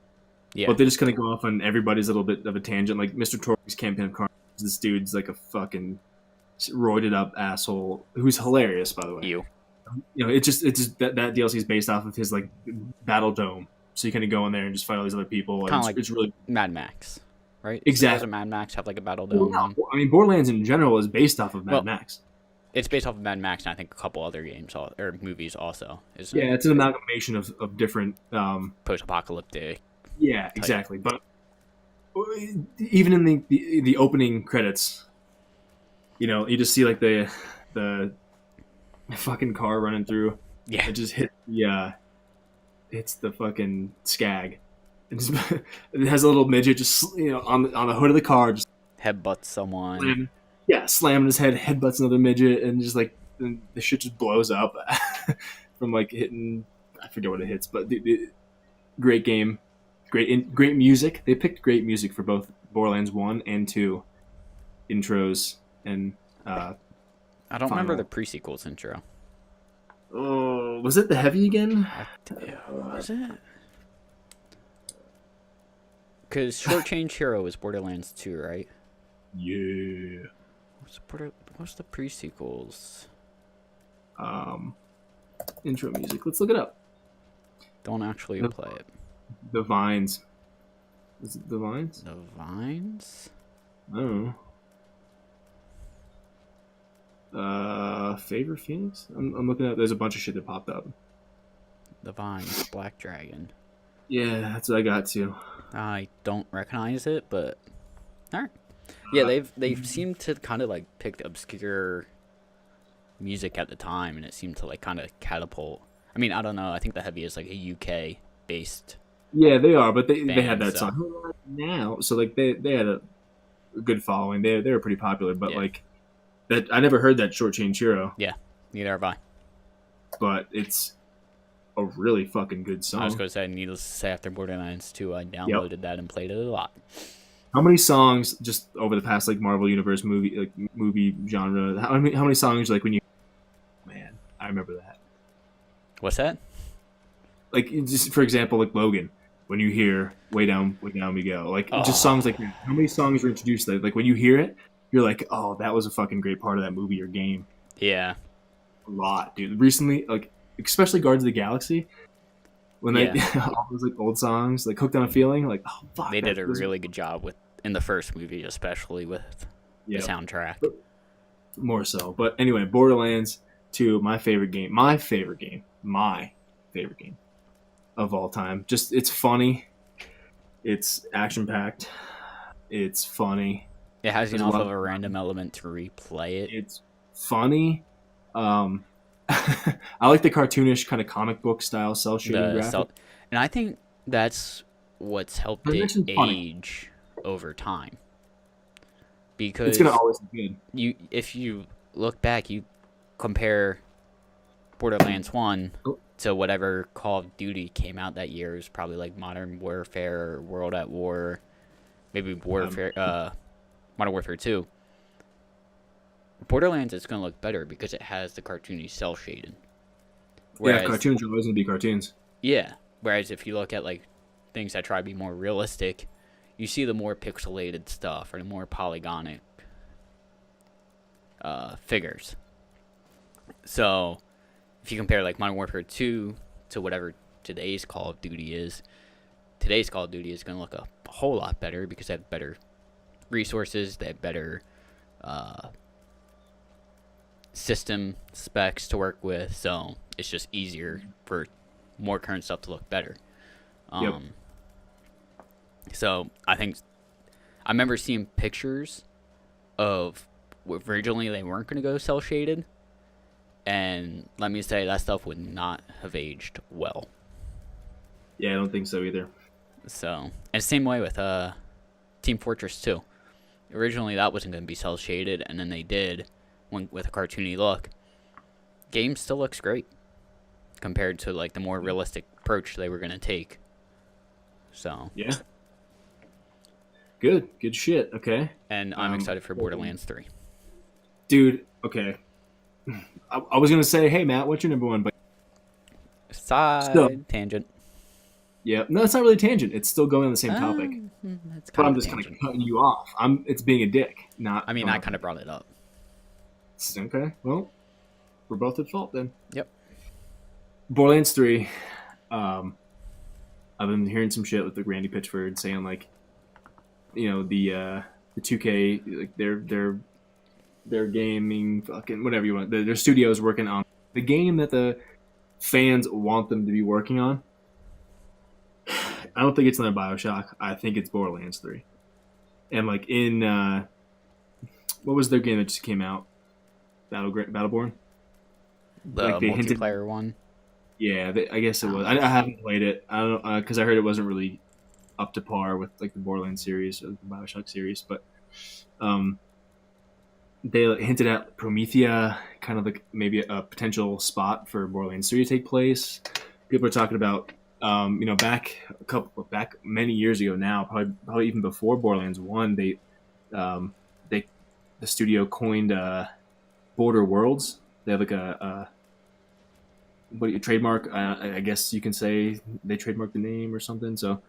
Yeah. But they're just gonna go off on everybody's little bit of a tangent. Like Mr. Torg's Campaign of Carnage. This dude's like a fucking roided up asshole who's hilarious, by the way. You know, it's just that DLC is based off of his like Battle Dome, so you kind of go in there and just fight all these other people. Kind of like it's really Mad Max, right? Exactly. So doesn't Mad Max have like a Battle Dome? Well, no. I mean, Borderlands in general is based off of Mad Max. It's based off of Mad Max, and I think a couple other games or movies also. Isn't it? It's an amalgamation of different post-apocalyptic. Yeah, exactly. But even in the opening credits, you know, you just see like the fucking car running through. Yeah, it just hits the fucking Skag. It has a little midget just on the hood of the car, just headbutts someone. Slamming his head, headbutts another midget, and just like the shit just blows up from like hitting. I forget what it hits, but great game, great music. They picked great music for both Borderlands 1 and 2 intros and. I don't remember the pre-sequels intro. Oh, was it the Heavy again? Was it? Because Short Change Hero was Borderlands 2, right? Yeah. What's the pre-sequels? Intro music. Let's look it up. Don't actually play it. The Vines. Is it the Vines? The Vines? I don't know. Favorite Phoenix? I'm looking at. There's a bunch of shit that popped up. The Vines, Black Dragon. Yeah, that's what I got too. I don't recognize it, but all right. Yeah, they've seemed to kind of like pick the obscure music at the time, and it seemed to like kind of catapult. I mean, I don't know. I think the Heavy is like a UK based. Yeah, they are, but they had that song now, so like they had a good following. They were pretty popular, but like. That I never heard that Short Change Hero. Yeah, neither have I. But it's a really fucking good song. I was going to say, needless to say, after Borderlands 2, I downloaded that and played it a lot. How many songs just over the past like Marvel Universe movie genre? How many songs like when you? Man, I remember that. What's that? Like just for example, like Logan, when you hear "Way Down We Go," like just songs like that. How many songs were introduced? Like when you hear it. you're like, oh, that was a fucking great part of that movie or game. Yeah. A lot, dude. Recently, like especially Guardians of the Galaxy, when they all those like old songs, like "Hooked on a Feeling," like oh fuck, They did a really good job with in the first movie, especially with the soundtrack. More so, but anyway, Borderlands 2, my favorite game of all time. Just it's funny, it's action packed, it's funny. It has enough of a random element to replay it. It's funny. I like the cartoonish kind of comic book style cell shading graphic. And I think that's what's helped it age over time. Because it's gonna always be good. If you look back, you compare Borderlands 1 to whatever Call of Duty came out that year. It was probably like Modern Warfare or World at War, maybe Modern Warfare 2. Borderlands is going to look better because it has the cartoony cell shading. Whereas, cartoons are always going to be cartoons. Yeah. Whereas if you look at like things that try to be more realistic, you see the more pixelated stuff or the more polygonic figures. So if you compare like Modern Warfare 2 to whatever today's Call of Duty is going to look a whole lot better because they have better resources, they have better system specs to work with, so it's just easier for more current stuff to look better. So I remember seeing pictures of originally they weren't going to go cell shaded, and let me say that stuff would not have aged well. Yeah, I don't think so either. So, and same way with Team Fortress 2. Originally that wasn't going to be cell shaded, and then they did with a cartoony look. Game still looks great compared to like the more realistic approach they were going to take. So yeah, good shit. Okay, and I'm excited for Borderlands 3. Dude, okay. I was gonna say, hey Matt, what's your number one? But tangent. Yeah, no, it's not really a tangent. It's still going on the same topic. But I'm just kind of cutting you off. It's being a dick. Not. I mean, I kind of brought it up. Okay, well, we're both at fault then. Yep. Borderlands 3. I've been hearing some shit with like Randy Pitchford saying like, you know, the 2K, like their gaming fucking whatever you want. Their studio is working on the game that the fans want them to be working on. I don't think it's another BioShock. I think it's Borderlands 3. And like in what was their game that just came out? Battleborn. The like multiplayer one. Yeah, I guess it was. I haven't played it. I don't because I heard it wasn't really up to par with like the Borderlands series or the BioShock series, but they hinted at Promethea, kind of like maybe a potential spot for Borderlands 3 to take place. People are talking about, you know, back many years ago now, probably even before Borderlands 1, the studio coined Border Worlds. They have like a trademark. I guess you can say they trademarked the name or something. So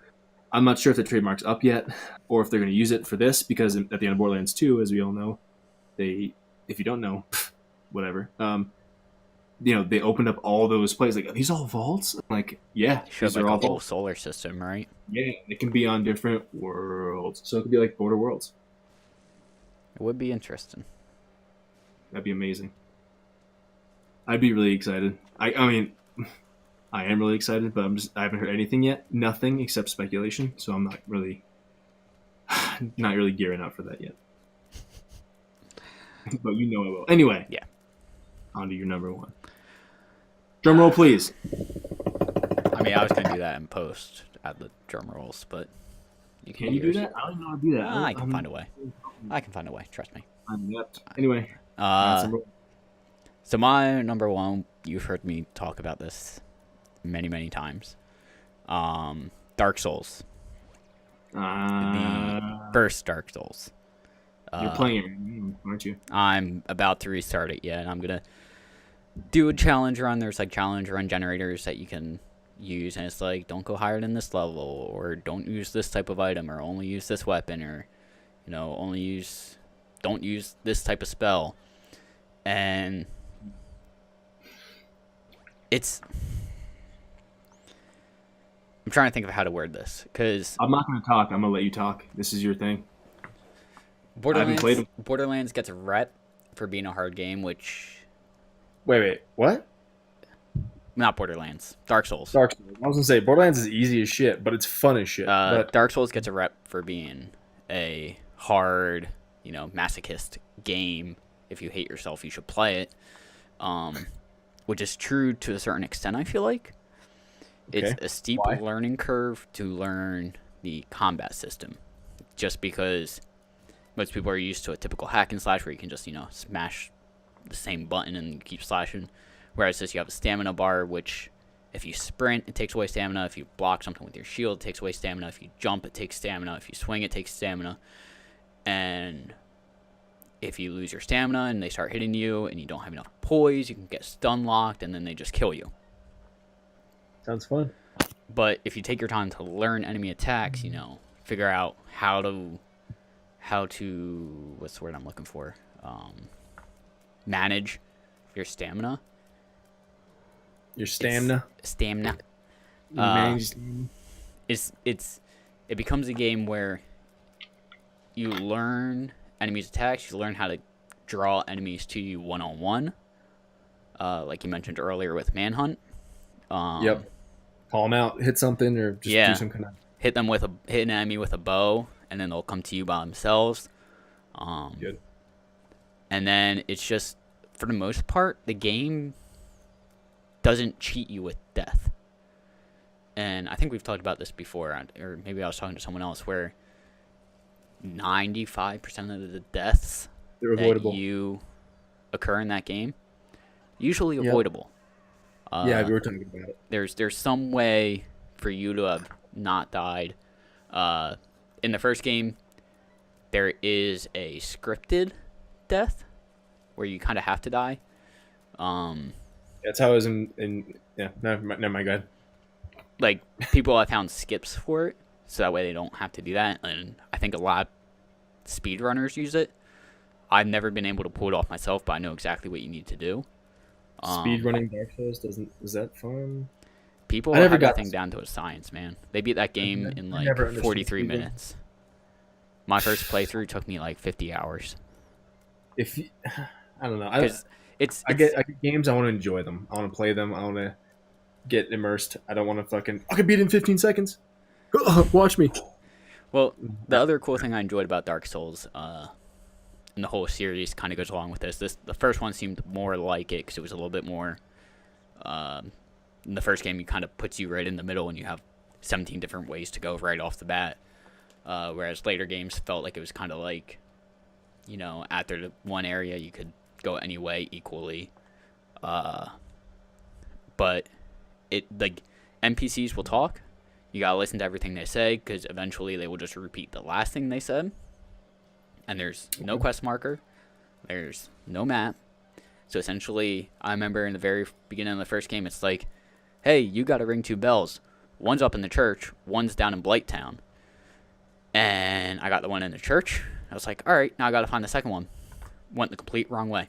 I'm not sure if the trademark's up yet or if they're going to use it for this, because at the end of Borderlands 2, as we all know, if you don't know, whatever. You know, they opened up all those places. Like, are these all vaults? Like, yeah, these are all the whole solar system, right? Yeah, it can be on different worlds, so it could be like Border Worlds. It would be interesting. That'd be amazing. I'd be really excited. I mean, I am really excited, but I haven't heard anything yet. Nothing except speculation, so I'm not really gearing up for that yet. But you know I will. Anyway. Yeah. On to your number one. Drum roll, please. I mean, I was going to do that in post, add the drum rolls, but can you do that? I don't even know how to do that. I can find a way. I can find a way. Trust me. I'm inept. Anyway. So my number one, you've heard me talk about this many, many times. Dark Souls. The first Dark Souls. You're playing it, aren't you? I'm about to restart it, yeah, and I'm going to do a challenge run. There's like challenge run generators that you can use, and it's like, don't go higher than this level, or don't use this type of item, or only use this weapon, or, you know, only use don't use this type of spell. And it's... I'm trying to think of how to word this, because I'm not going to talk. I'm going to let you talk. This is your thing. Borderlands gets a rep for being a hard game, which... Wait, what? Not Borderlands. Dark Souls. Dark Souls. I was gonna say Borderlands is easy as shit, but it's fun as shit. But Dark Souls gets a rep for being a hard, masochist game. If you hate yourself, you should play it. Which is true to a certain extent, I feel like. It's Okay. a steep Why? learning curve to learn the combat system. Just because most people are used to a typical hack and slash where you can just, smash the same button and keep slashing. Whereas this, you have a stamina bar, which if you sprint, it takes away stamina. If you block something with your shield, it takes away stamina. If you jump, it takes stamina. If you swing, it takes stamina. And if you lose your stamina and they start hitting you and you don't have enough poise, you can get stun locked and then they just kill you. sounds fun. But if you take your time to learn enemy attacks, figure out how to what's the word I'm looking for? Manage your stamina. Your stamina. Stamina. Managed- It becomes a game where you learn enemies' attacks, you learn how to draw enemies to you one-on-one, like you mentioned earlier with Manhunt. Yep. Call them out, hit something, or just Yeah. do some kind of... Hit an enemy with a bow, and then they'll come to you by themselves. Good. And then it's just, for the most part, the game doesn't cheat you with death. And I think we've talked about this before, or maybe I was talking to someone else, where 95% of the deaths They're avoidable. that you occur in that game, usually Yep. avoidable. Yeah, we were talking about it. There's some way for you to have not died. In the first game, there is a scripted death where you kind of have to die. That's how it was in yeah, never mind, go ahead. Like, people have found skips for it, so that way they don't have to do that. And I think a lot of speedrunners use it. I've never been able to pull it off myself, but I know exactly what you need to do. Speed running Dark Souls is that fun? People I never have that got thing down to a science, man. They beat that game in I like never understood 43 speedrun. minutes. My first playthrough took me like 50 hours. If you, I don't know, Because I get games. I want to enjoy them. I want to play them. I want to get immersed. I don't want to I could beat it in 15 seconds. Watch me. Well, the other cool thing I enjoyed about Dark Souls, and the whole series kind of goes along with this. The first one seemed more like it because it was a little bit more. In the first game, it kind of puts you right in the middle, and you have 17 different ways to go right off the bat. Whereas later games felt like it was kind of like, after the one area, you could go any way equally. But like NPCs will talk. You gotta listen to everything they say because eventually they will just repeat the last thing they said. And there's no quest marker. There's no map. So essentially, I remember in the very beginning of the first game, it's like, hey, you gotta ring 2 bells. One's up in the church, one's down in Blighttown. And I got the one in the church. I was like, alright, now I gotta find the second one. Went the complete wrong way.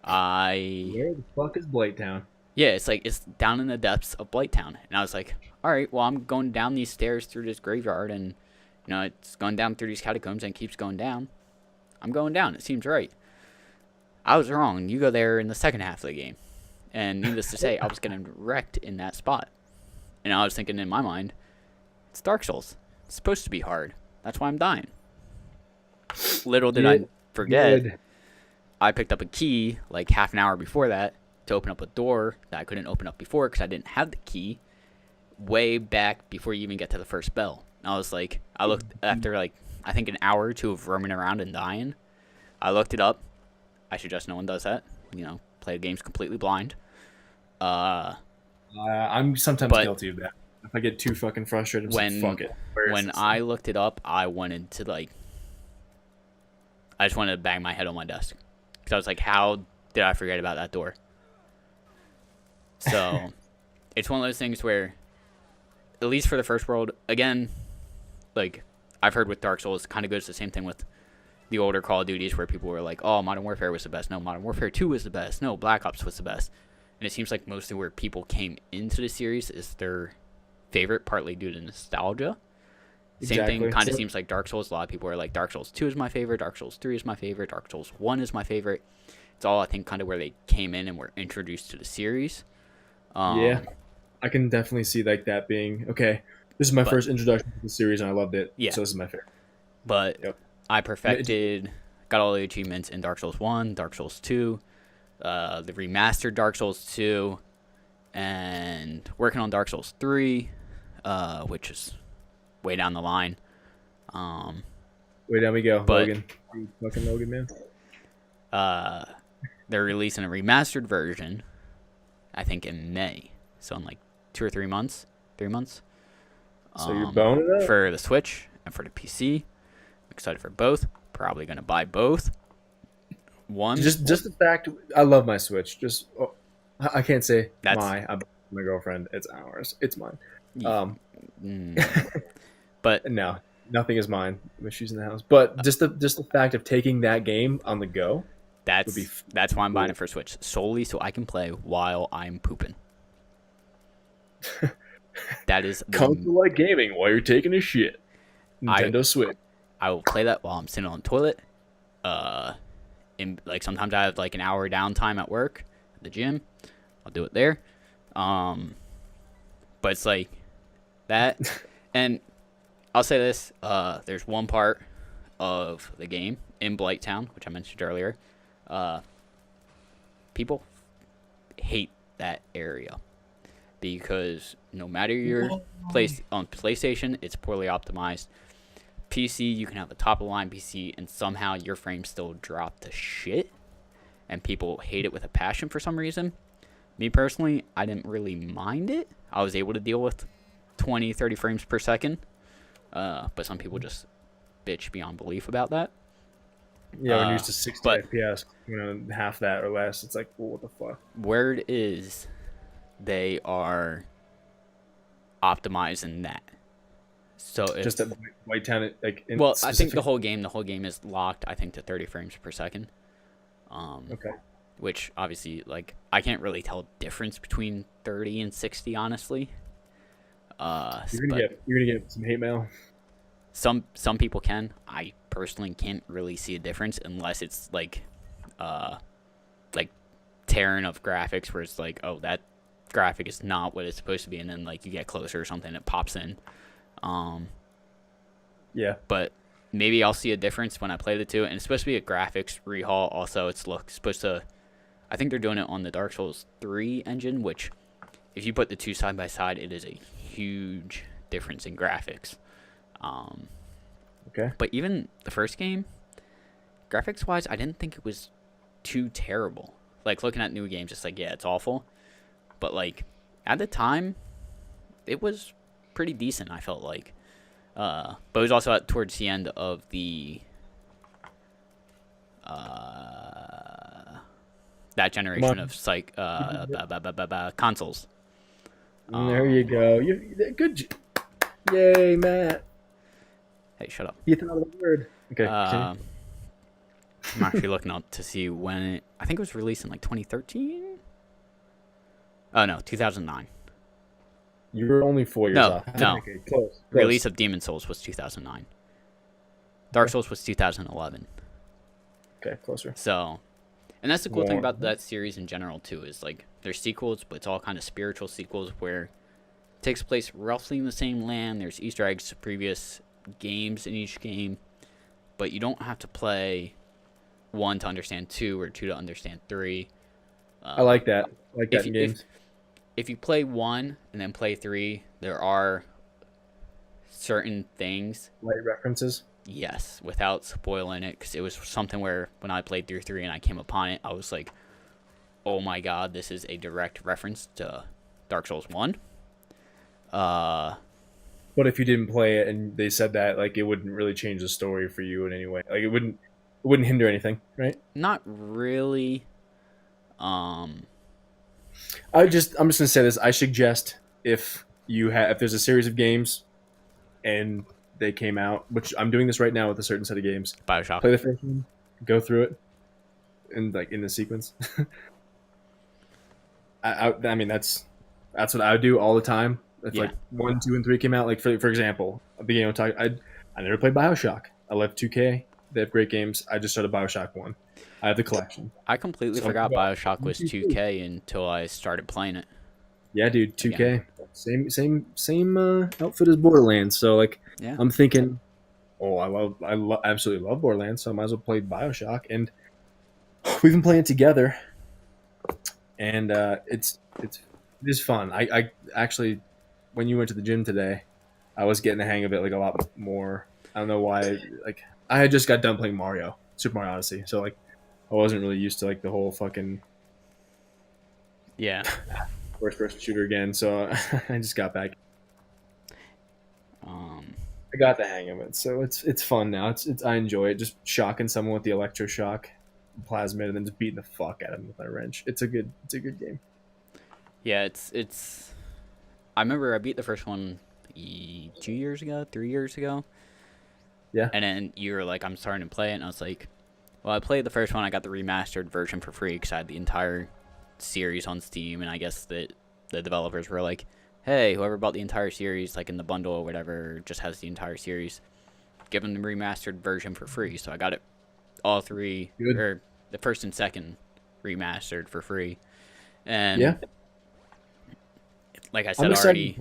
Where the fuck is Blighttown? Yeah, it's down in the depths of Blighttown. And I was like, alright, well, I'm going down these stairs through this graveyard, and, it's going down through these catacombs and it keeps going down. I'm going down. It seems right. I was wrong. You go there in the second half of the game. And needless to say, I was getting wrecked in that spot. And I was thinking in my mind, it's Dark Souls. It's supposed to be hard. That's why I'm dying. Little did I forget, Good. I picked up a key like half an hour before that to open up a door that I couldn't open up before because I didn't have the key way back before you even get to the first bell. And I was like, I looked after like, I think an hour or two of roaming around and dying. I looked it up. I suggest no one does that. Play games completely blind. I'm sometimes But- guilty of that. If I get too fucking frustrated, I'm just like, fuck it. Where is When this I looked it up, I wanted to I just wanted to bang my head on my desk. Because I was like, how did I forget about that door? So, it's one of those things where, at least for the first world, again, like, I've heard with Dark Souls, it kind of goes the same thing with the older Call of Duties where people were like, oh, Modern Warfare was the best. No, Modern Warfare 2 was the best. No, Black Ops was the best. And it seems like mostly where people came into the series is their favorite, partly due to nostalgia. Same thing kind of seems like Dark Souls. A lot of people are like, Dark Souls 2 is my favorite, Dark Souls 3 is my favorite, Dark Souls 1 is my favorite. It's all, I think, kind of where they came in and were introduced to the series. Yeah, I can definitely see like that being, okay, this is my first introduction to the series and I loved it. Yeah. So this is my favorite. But Yep. I perfected, got all the achievements in Dark Souls 1, Dark Souls 2, the remastered Dark Souls 2, and working on Dark Souls 3, which is way down the line. Way down we go, but- Logan. You fucking Logan, man. They're releasing a remastered version, I think in May. So in like 2 or 3 months. 3 months. So you're boning it up? For the Switch and for the PC. I'm excited for both. Probably going to buy both. One. Just the fact, I love my Switch. Just I can't say That's- my girlfriend. It's ours. It's mine. Yeah. But No, nothing is mine when she's in the house. But just the fact of taking that game on the go. that's be that's why I'm buying cool. it for Switch. Solely so I can play while I'm pooping. That is Console like gaming while you're taking a shit. Nintendo Switch. I will play that while I'm sitting on the toilet. And like sometimes I have like an hour downtime at work, at the gym. I'll do it there. But it's like that. And I'll say this: there's one part of the game in Blighttown, which I mentioned earlier. People hate that area because no matter your place on PlayStation, it's poorly optimized. PC, you can have a top of the line PC and somehow your frames still drop to shit, and people hate it with a passion for some reason. Me personally, I didn't really mind it. I was able to deal with 20, 30 frames per second, but some people just bitch beyond belief about that. Yeah, when you're used to 60 but- FPS, half that or less, it's like, well, what the fuck? Word is they are optimizing that. So if, Just at White Town, like. well, I think the whole game is locked, I think, to 30 frames per second. Okay. Which obviously, like, I can't really tell a difference between 30 and 60, honestly. You're But gonna get some hate mail. some people can. I personally can't really see a difference unless it's like tearing of graphics, where it's like, oh, that graphic is not what it's supposed to be, and then like you get closer or something, it pops in. Yeah. But maybe I'll see a difference when I play the two. And it's supposed to be a graphics rehaul. Also, it's supposed to. I think they're doing it on the Dark Souls 3 engine, which, if you put the two side by side, it is a huge difference in graphics. Okay. But even the first game, graphics wise, I didn't think it was too terrible. Like looking at new games, it's like, yeah, it's awful. But like at the time, it was pretty decent, I felt like. But it was also towards the end of the that generation of consoles. There you go. Good. Yay, Matt. Hey, shut up. You thought of the word. Okay. I'm actually looking up to see when it. I think it was released in like 2013. Oh no, 2009. You were only 4 years No, off. no. Okay, close. Release of Demon Souls was 2009. Dark Souls was 2011. Okay, closer. So, and that's the cool thing More. about that series in general too, is like there's sequels, but it's all kind of spiritual sequels where it takes place roughly in the same land. There's Easter eggs to previous games in each game, but you don't have to play 1 to understand 2 or 2 to understand 3. I like that. I like that in games. If you play 1 and then play 3, there are certain things. Light references. Yes, without spoiling it, because it was something where when I played through 3 and I came upon it, I was like, oh my god, this is a direct reference to Dark Souls 1. But if you didn't play it and they said that, like, it wouldn't really change the story for you in any way. Like, it wouldn't hinder anything, right? Not really. I'm just gonna say this. I suggest if there's a series of games and they came out, which I'm doing this right now with a certain set of games. Bioshock. Play the first one, go through it, and like in the sequence. I mean that's what I would do all the time. If like 1, 2, and 3 came out, like for example, at the beginning of talk, I never played Bioshock. I love 2K. They have great games. I just started Bioshock 1. I have the collection. I completely forgot Bioshock was 2K until I started playing it. Yeah, dude, 2K. Again. Same outfit as Borderlands. So like, I'm thinking, oh, I absolutely love Borderlands, so I might as well play Bioshock. And we've been playing it together, and it's fun. I actually, when you went to the gym today, I was getting the hang of it like a lot more. I don't know why. Like, I had just got done playing Super Mario Odyssey, so like, I wasn't really used to like the whole fucking first-person shooter again. So I just got back. I got the hang of it, so it's fun now. It's I enjoy it. Just shocking someone with the electroshock plasmid, and then just beating the fuck out of him with my wrench. It's a good game. Yeah, it's. I remember I beat the first one 2 years ago, 3 years ago. Yeah. And then you were like, I'm starting to play it, and I was like, well, I played the first one. I got the remastered version for free because I had the entire series on Steam, and I guess that the developers were like, hey, whoever bought the entire series, like in the bundle or whatever, just has the entire series, give them the remastered version for free. So I got it all three, or the first and second remastered for free. And like I said already,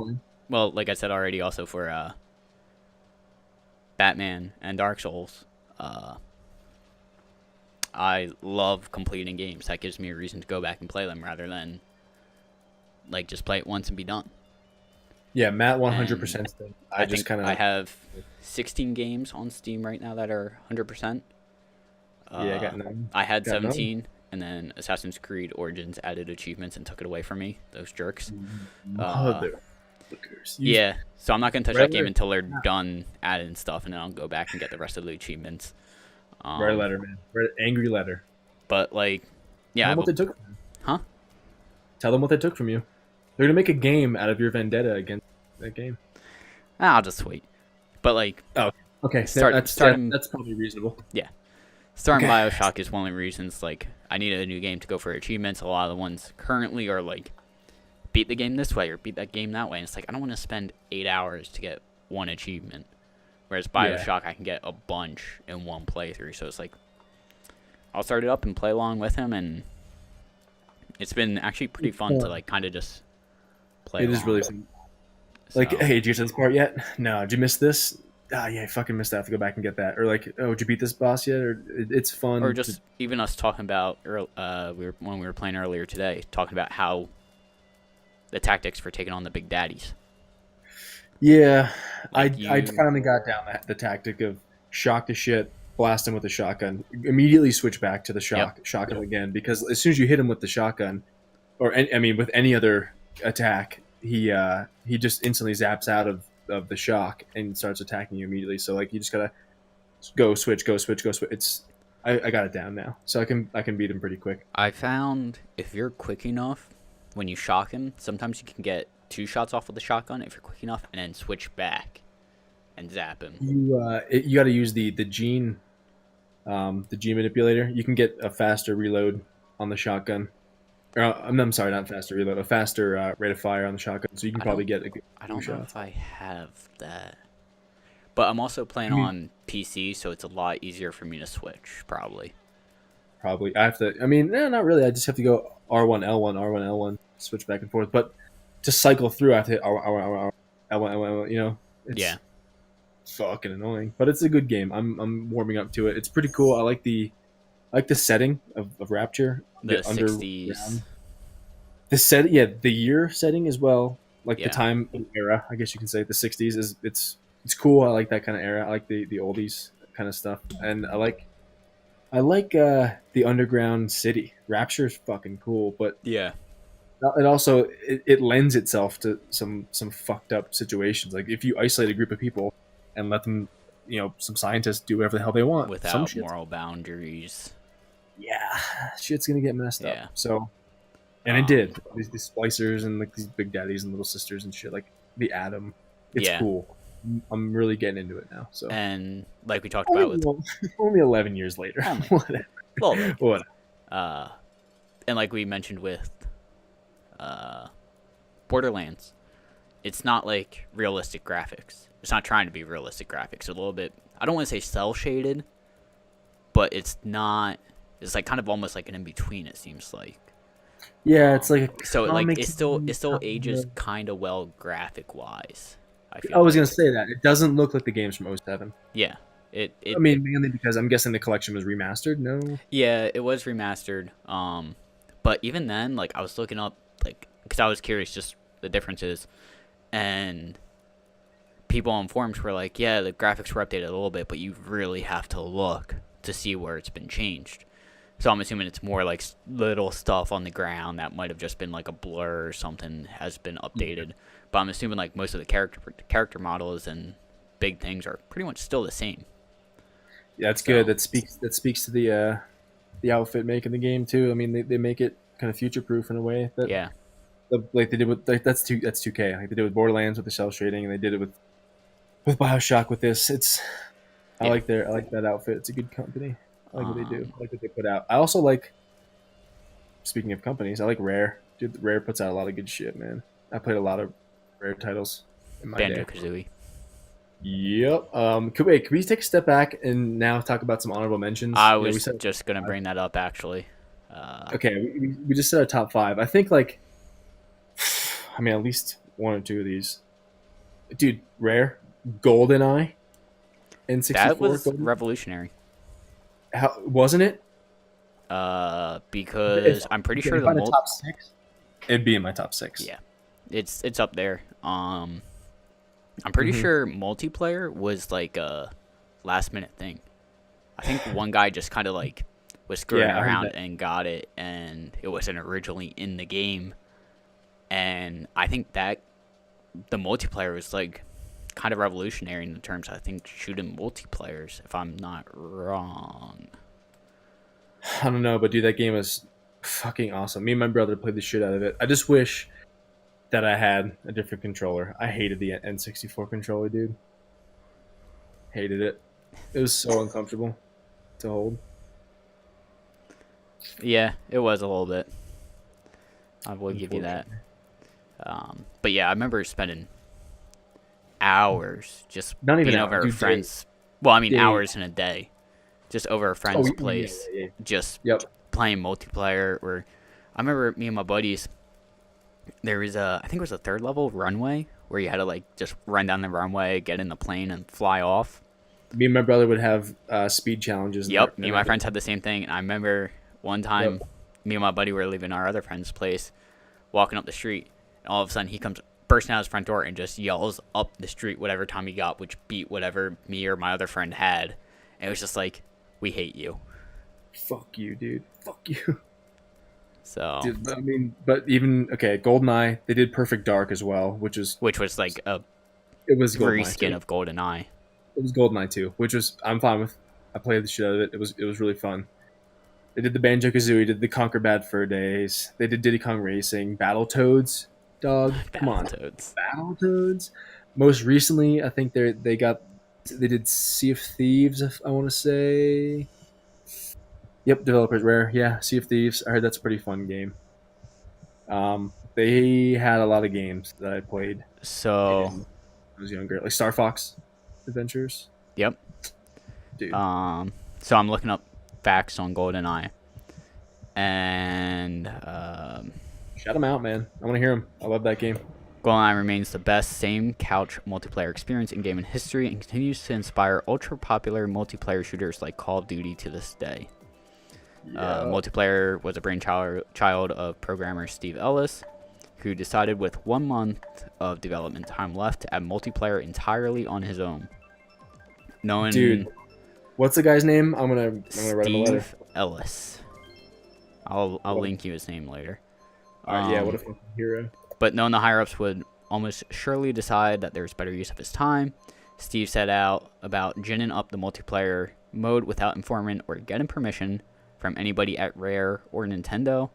like I said already also for Batman and Dark Souls, I love completing games. That gives me a reason to go back and play them rather than like just play it once and be done. Yeah, Matt 100%. I have 16 games on Steam right now that are 100%. I got none. I had 17, and then Assassin's Creed Origins added achievements and took it away from me. Those jerks. Yeah, so I'm not gonna touch that game until they're done adding stuff, and then I'll go back and get the rest of the achievements. Write a letter, man. Write an angry letter. But like, yeah, Tell them what they took. Huh? Tell them what they took from you. They're gonna make a game out of your vendetta against that game. I'll just wait. But like, okay, that's probably reasonable. Yeah, starting Bioshock is one of the reasons. Like, I needed a new game to go for achievements. A lot of the ones currently are like, beat the game this way or beat that game that way. And it's like, I don't want to spend 8 hours to get one achievement. Whereas Bioshock, I can get a bunch in one playthrough. So it's like, I'll start it up and play along with him, and it's been actually pretty fun to like kind of just play. It is really fun. Like, hey, did you get to this part yet? No. Did you miss this? Yeah, I fucking missed that. I have to go back and get that. Or like, oh, did you beat this boss yet? Or it's fun. Or just even us talking about when we were playing earlier today, talking about how the tactics for taking on the big daddies. Yeah, like I finally got down the tactic of shock the shit, blast him with a shotgun, immediately switch back to the shotgun again, because as soon as you hit him with the shotgun, or with any other attack, he just instantly zaps out of the shock and starts attacking you immediately. So like, you just gotta go switch. I got it down now, so I can beat him pretty quick. I found if you're quick enough when you shock him, sometimes you can get 2 shots off with the shotgun if you're quick enough, and then switch back and zap him. You got to use the gene manipulator. You can get a faster reload on the shotgun. I'm sorry, not faster reload, a faster rate of fire on the shotgun. So you can probably get a good. I don't know if I have that, but I'm also playing on PC, so it's a lot easier for me to switch. Probably. I have to. Not really. I just have to go R1 L1 R1 L1, switch back and forth. But to cycle through, I have to hit R1 L1. It's fucking annoying. But it's a good game. I'm warming up to it. It's pretty cool. I like the setting of Rapture. The 60s. The year setting as well. Like the time era, I guess you can say. The 60s is it's cool. I like that kind of era. I like the oldies kind of stuff, and I like the underground city. Rapture is fucking cool, but it also it lends itself to some fucked up situations. Like if you isolate a group of people and let them, some scientists do whatever the hell they want without moral boundaries. Yeah, shit's gonna get messed up. So, and it did. These splicers and like these big daddies and little sisters and shit. Like the Atom. It's cool. I'm really getting into it now. So And like we talked about with only 11 years later. Whatever. well, like, Whatever. and like we mentioned with Borderlands, it's not like realistic graphics. It's not trying to be realistic graphics. A little bit. I don't want to say cell shaded, but it's not. It's like kind of almost like an in between. It seems like. Yeah, it's like a so like comic it still kind ages of- kind of well graphic wise. I was gonna say that it doesn't look like the games from '07. Yeah. It I mean, mainly because I'm guessing the collection was remastered. No. Yeah, it was remastered. But even then, like I was looking up, like because I was curious just the differences, and people on forums were like, "Yeah, the graphics were updated a little bit, but you really have to look to see where it's been changed." So I'm assuming it's more like little stuff on the ground that might have just been like a blur or something has been updated. But I'm assuming like most of the character models and big things are pretty much still the same. Yeah, that's good. That speaks to the outfit making the game too. I mean, they make it kind of future proof in a way that Yeah. like they did with that's 2K. Like they did with Borderlands with the cell shading, and they did it with BioShock with this. I like that outfit. It's a good company. I like what they do. I like what they put out. I also like. Speaking of companies, I like Rare. Dude, Rare puts out a lot of good shit, man. I played a lot of Rare titles in my day. Banjo-Kazooie. Yep. Can we take a step back and now talk about some honorable mentions? I was just gonna bring that up actually. Okay, we just said our top 5. I think like, I mean, at least 1 or 2 of these. Dude, Rare, GoldenEye, N64. That was GoldenEye? revolutionary. How wasn't it? Because I'm pretty sure the top 6. It'd be in my top 6. Yeah, it's up there. I'm pretty sure multiplayer was like a last minute thing. I think one guy just kind of like was screwing around and got it, and it wasn't originally in the game. And I think that the multiplayer was like kind of revolutionary in the terms I think shooting multiplayers, if I'm not wrong. I don't know, but dude, that game was fucking awesome. Me and my brother played the shit out of it. I just wish that I had a different controller. I hated the N64 controller, dude. Hated it. It was so uncomfortable to hold. Yeah, it was a little bit. I will give you that. But yeah, I remember spending hours just Not even being over a dude, friend's. Well, I mean, days. hours in a day, just over a friend's yeah, place, yeah. just Yep. playing multiplayer. Or I remember me and my buddies. There was I think it was a 3rd level runway where you had to like just run down the runway, get in the plane, and fly off. Me and my brother would have speed challenges. Yep, me and my friends had the same thing. And I remember one time, me and my buddy were leaving our other friend's place, walking up the street, and all of a sudden he comes bursting out his front door and just yells up the street whatever time he got, which beat whatever me or my other friend had. And it was just like, we hate you. Fuck you, dude. Fuck you. So, Dude, I mean, but even GoldenEye, they did Perfect Dark as well, which was like a it was GoldenEye reskin 2. of GoldenEye. It was GoldenEye 2, which was I'm fine with. I played the shit out of it. It was really fun. They did the Banjo-Kazooie, did the Conquer Bad Fur Days. They did Diddy Kong Racing, Battletoads, dog. Come on, Battletoads. Most recently, I think they did Sea of Thieves. If I want to say, yep, developers Rare. Yeah, Sea of Thieves. I heard that's a pretty fun game. They had a lot of games that I played. So when I was younger, like Star Fox Adventures. Yep. Dude. So I'm looking up facts on GoldenEye, and shout them out, man. I want to hear them. I love that game. GoldenEye remains the best same couch multiplayer experience in gaming history and continues to inspire ultra popular multiplayer shooters like Call of Duty to this day. Multiplayer was a brainchild of programmer Steve Ellis, who decided with 1 month of development time left to add multiplayer entirely on his own. Dude, what's the guy's name? I'm gonna write him a letter. Steve Ellis. I'll link you his name later. Yeah, what a fucking hero. But knowing the higher-ups would almost surely decide that there's better use of his time, Steve set out about ginning up the multiplayer mode without informing or getting permission from anybody at Rare or Nintendo.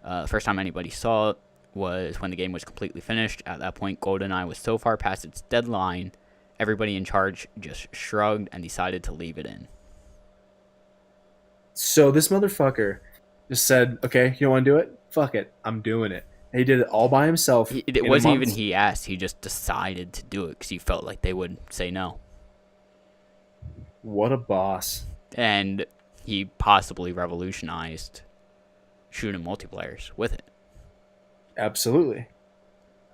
The first time anybody saw it was when the game was completely finished. At that point, GoldenEye was so far past its deadline everybody in charge just shrugged and decided to leave it in. So this motherfucker just said, "Okay, you don't want to do it? Fuck it, I'm doing it." And he did it all by himself. It wasn't even he asked; he just decided to do it because he felt like they would say no. What a boss! And he possibly revolutionized shooting multiplayers with it. Absolutely.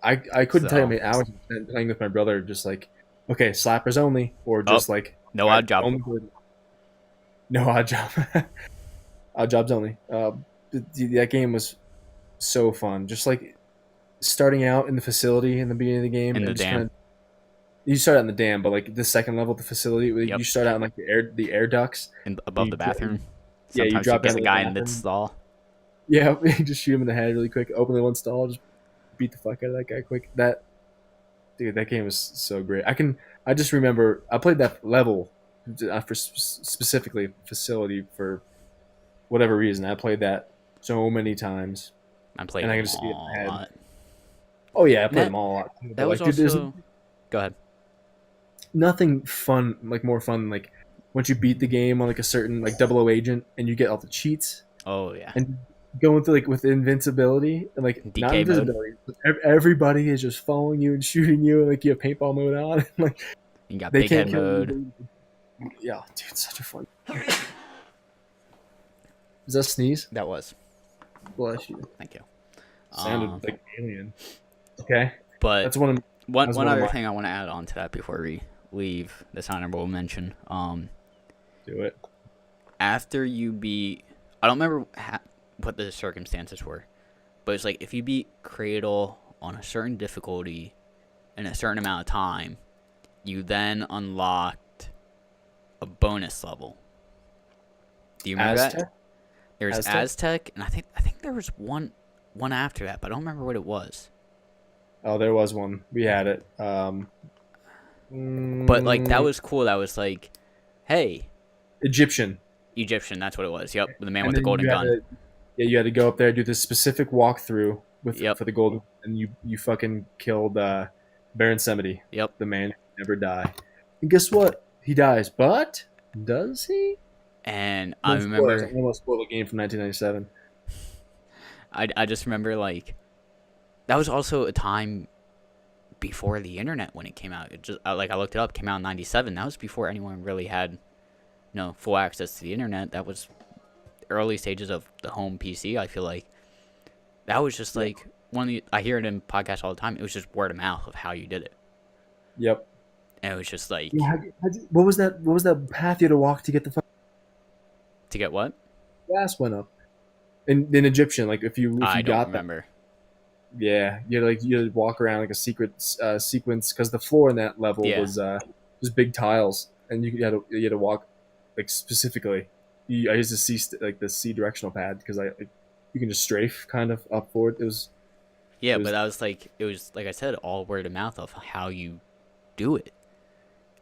I couldn't tell you how many hours I spent playing with my brother, just like, okay, slappers only, or just like no odd job. No odd job. Odd jobs only. That game was so fun. Just like starting out in the facility in the beginning of the game. In the dam. You start out in the dam, but like the second level of the facility, you start out in like the air ducts. Above the bathroom. Sometimes you drop down the guy in the stall. Yeah, just shoot him in the head really quick. Open the one stall, just beat the fuck out of that guy quick. That game was so great. I just remember I played that level for specifically facility for whatever reason. I played that so many times. I played them all a lot. Oh yeah, I played them all a lot. That was also... Go ahead. Nothing fun, like more fun, like once you beat the game on like a certain like 00 agent and you get all the cheats. Oh yeah. And going through like with invincibility and like DK not invisibility, but everybody is just following you and shooting you, and like you have paintball mode on. Like you got big head mode. Yeah, dude, such a fun. Is that a sneeze? That was. Bless you. Thank you. Sounded like an alien. Okay, but that's one other thing I want to add on to that before we leave this honorable mention. Do it. After you beat, I don't remember what the circumstances were, but it's like if you beat Cradle on a certain difficulty in a certain amount of time, you then unlocked a bonus level. Do you remember that? There's Aztec, and I think there was one after that, but I don't remember what it was. Oh, there was one. We had it. But like that was cool. That was like, hey, Egyptian. That's what it was. Yep, the man with the golden gun. You had to go up there, do this specific walkthrough for the golden, and you fucking killed Baron Samedi. Yep, the man who never die. And guess what? He dies, but does he? And I remember I almost spoiled a game from 1997. I just remember like that was also a time before the internet when it came out. It just like I looked it up, came out in 97. That was before anyone really had full access to the internet. That was early stages of the home PC. I feel like that was just like I hear it in podcasts all the time. It was just word of mouth of how you did it. Yep. And it was just like what was that path you had to walk to get the to get what? Gas went up. In Egyptian, like if you I got don't remember. Yeah, you had to walk around like a secret sequence because the floor in that level was big tiles, and you had to walk like specifically. I used to see like the C directional pad because you can just strafe kind of up forward. But that was like I said, all word of mouth of how you do it,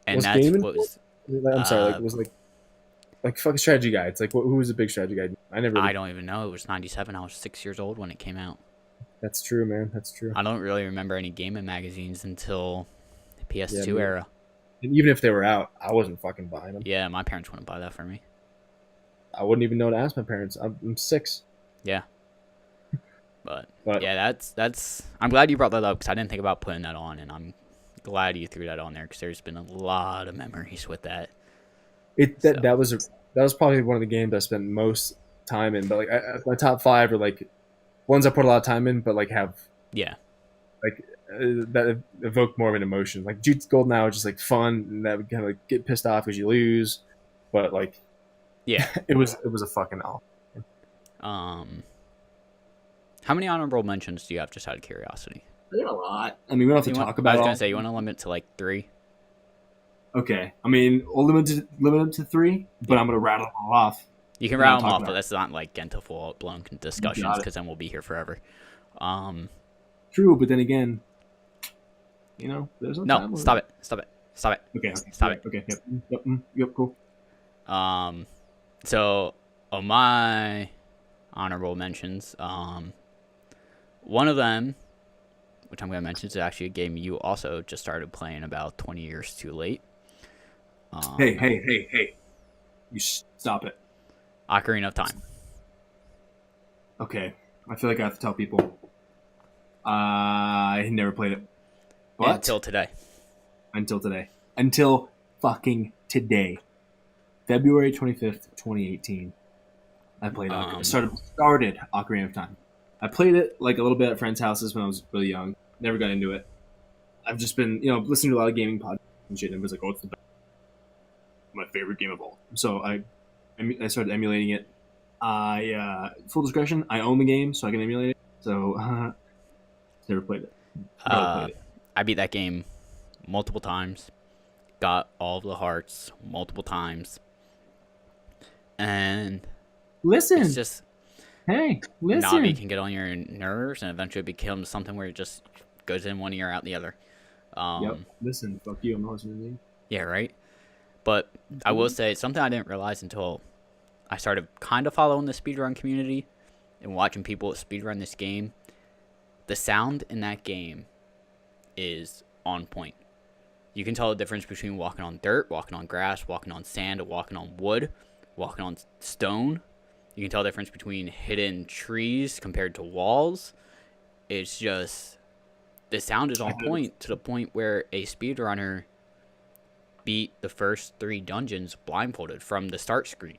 and that's what was. I'm sorry, it was like fucking strategy guides. Like who was a big strategy guide? I don't even know. It was 97. I was 6 years old when it came out. That's true, man. That's true. I don't really remember any gaming magazines until the PS2 era. And even if they were out, I wasn't fucking buying them. Yeah, my parents wouldn't buy that for me. I wouldn't even know to ask my parents. I'm 6. Yeah. But yeah, that's. I'm glad you brought that up because I didn't think about putting that on, and I'm glad you threw that on there because there's been a lot of memories with that. That was probably one of the games I spent most time in. But like my top 5 are like ones I put a lot of time in, but like have that evoke more of an emotion. Like Jute's Gold now is just like fun, and that would kind of like get pissed off because you lose, but like it was a fucking awesome. How many honorable mentions do you have, just out of curiosity? I got a lot. I mean, we don't have to talk about. I was gonna say, you want to limit to like 3. Okay, I mean, we'll limit to 3, but I'm gonna rattle them all off. You can rattle them off, but that's not like get into full blown discussions because then we'll be here forever. True, but then again, there's no time. Stop it. Okay, stop it. Okay, yep, cool. So of my honorable mentions, one of them which I'm going to mention is actually a game you also just started playing about 20 years too late. Hey. You stop it. Ocarina of Time. Okay. I feel like I have to tell people. I never played it. But Until today. Until fucking today. February 25th, 2018. I played started Ocarina of Time. I played it like a little bit at friends' houses when I was really young. Never got into it. I've just been, listening to a lot of gaming podcasts and shit, and it was like, oh, it's my favorite game of all. So I started emulating it. Full discretion, I own the game, so I can emulate it. So never played it. I beat that game multiple times. Got all of the hearts multiple times. And listen, it's just listen. Navi can get on your nerves, and eventually it becomes something where it just goes in one ear out the other. Yep. Listen, fuck you. I'm not listening to you. Yeah, right. But I will say something I didn't realize until I started kind of following the speedrun community and watching people speedrun this game. The sound in that game is on point. You can tell the difference between walking on dirt, walking on grass, walking on sand, walking on wood, walking on stone. You can tell the difference between hidden trees compared to walls. It's just, the sound is on point to the point where a speedrunner beat the first 3 dungeons blindfolded from the start screen.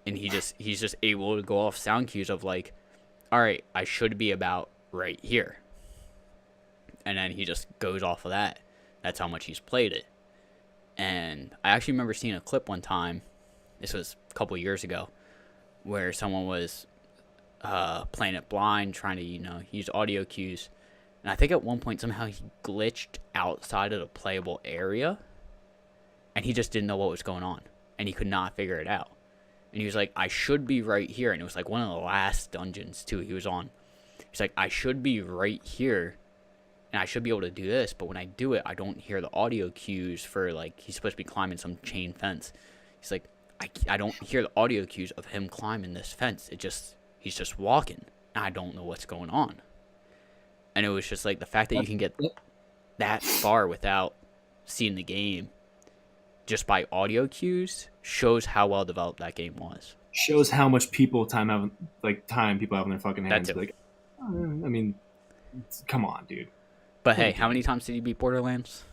And he's just able to go off sound cues of like, all right, I should be about right here. And then he just goes off of that. That's how much he's played it. And I actually remember seeing a clip one time, this was a couple years ago, where someone was playing it blind, trying to, use audio cues. And I think at one point somehow he glitched outside of the playable area. And he just didn't know what was going on. And he could not figure it out. And he was like, I should be right here. And it was like one of the last dungeons, too, he was on. He's like, I should be right here. And I should be able to do this. But when I do it, I don't hear the audio cues for, like, he's supposed to be climbing some chain fence. He's like, I don't hear the audio cues of him climbing this fence. He's just walking. And I don't know what's going on. And it was just like the fact that you can get that far without seeing the game just by audio cues shows how well developed that game was. Shows how much time people have in their fucking hands. Like, I mean, come on, dude. But hey, how many times did you beat Borderlands?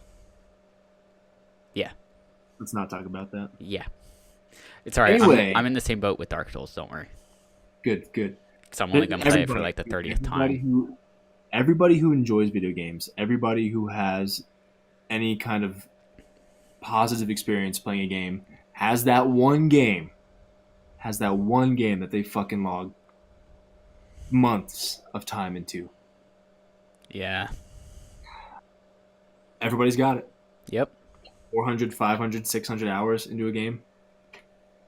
Yeah. Let's not talk about that. Yeah. It's alright. Anyway, I'm in the same boat with Dark Souls, don't worry. Good. Because I'm only going to play it for like the 30th time. Everybody who enjoys video games, everybody who has any kind of positive experience playing a game, has that one game that they fucking log months of time into. Yeah. Everybody's got it. Yep. 400, 500, 600 hours into a game.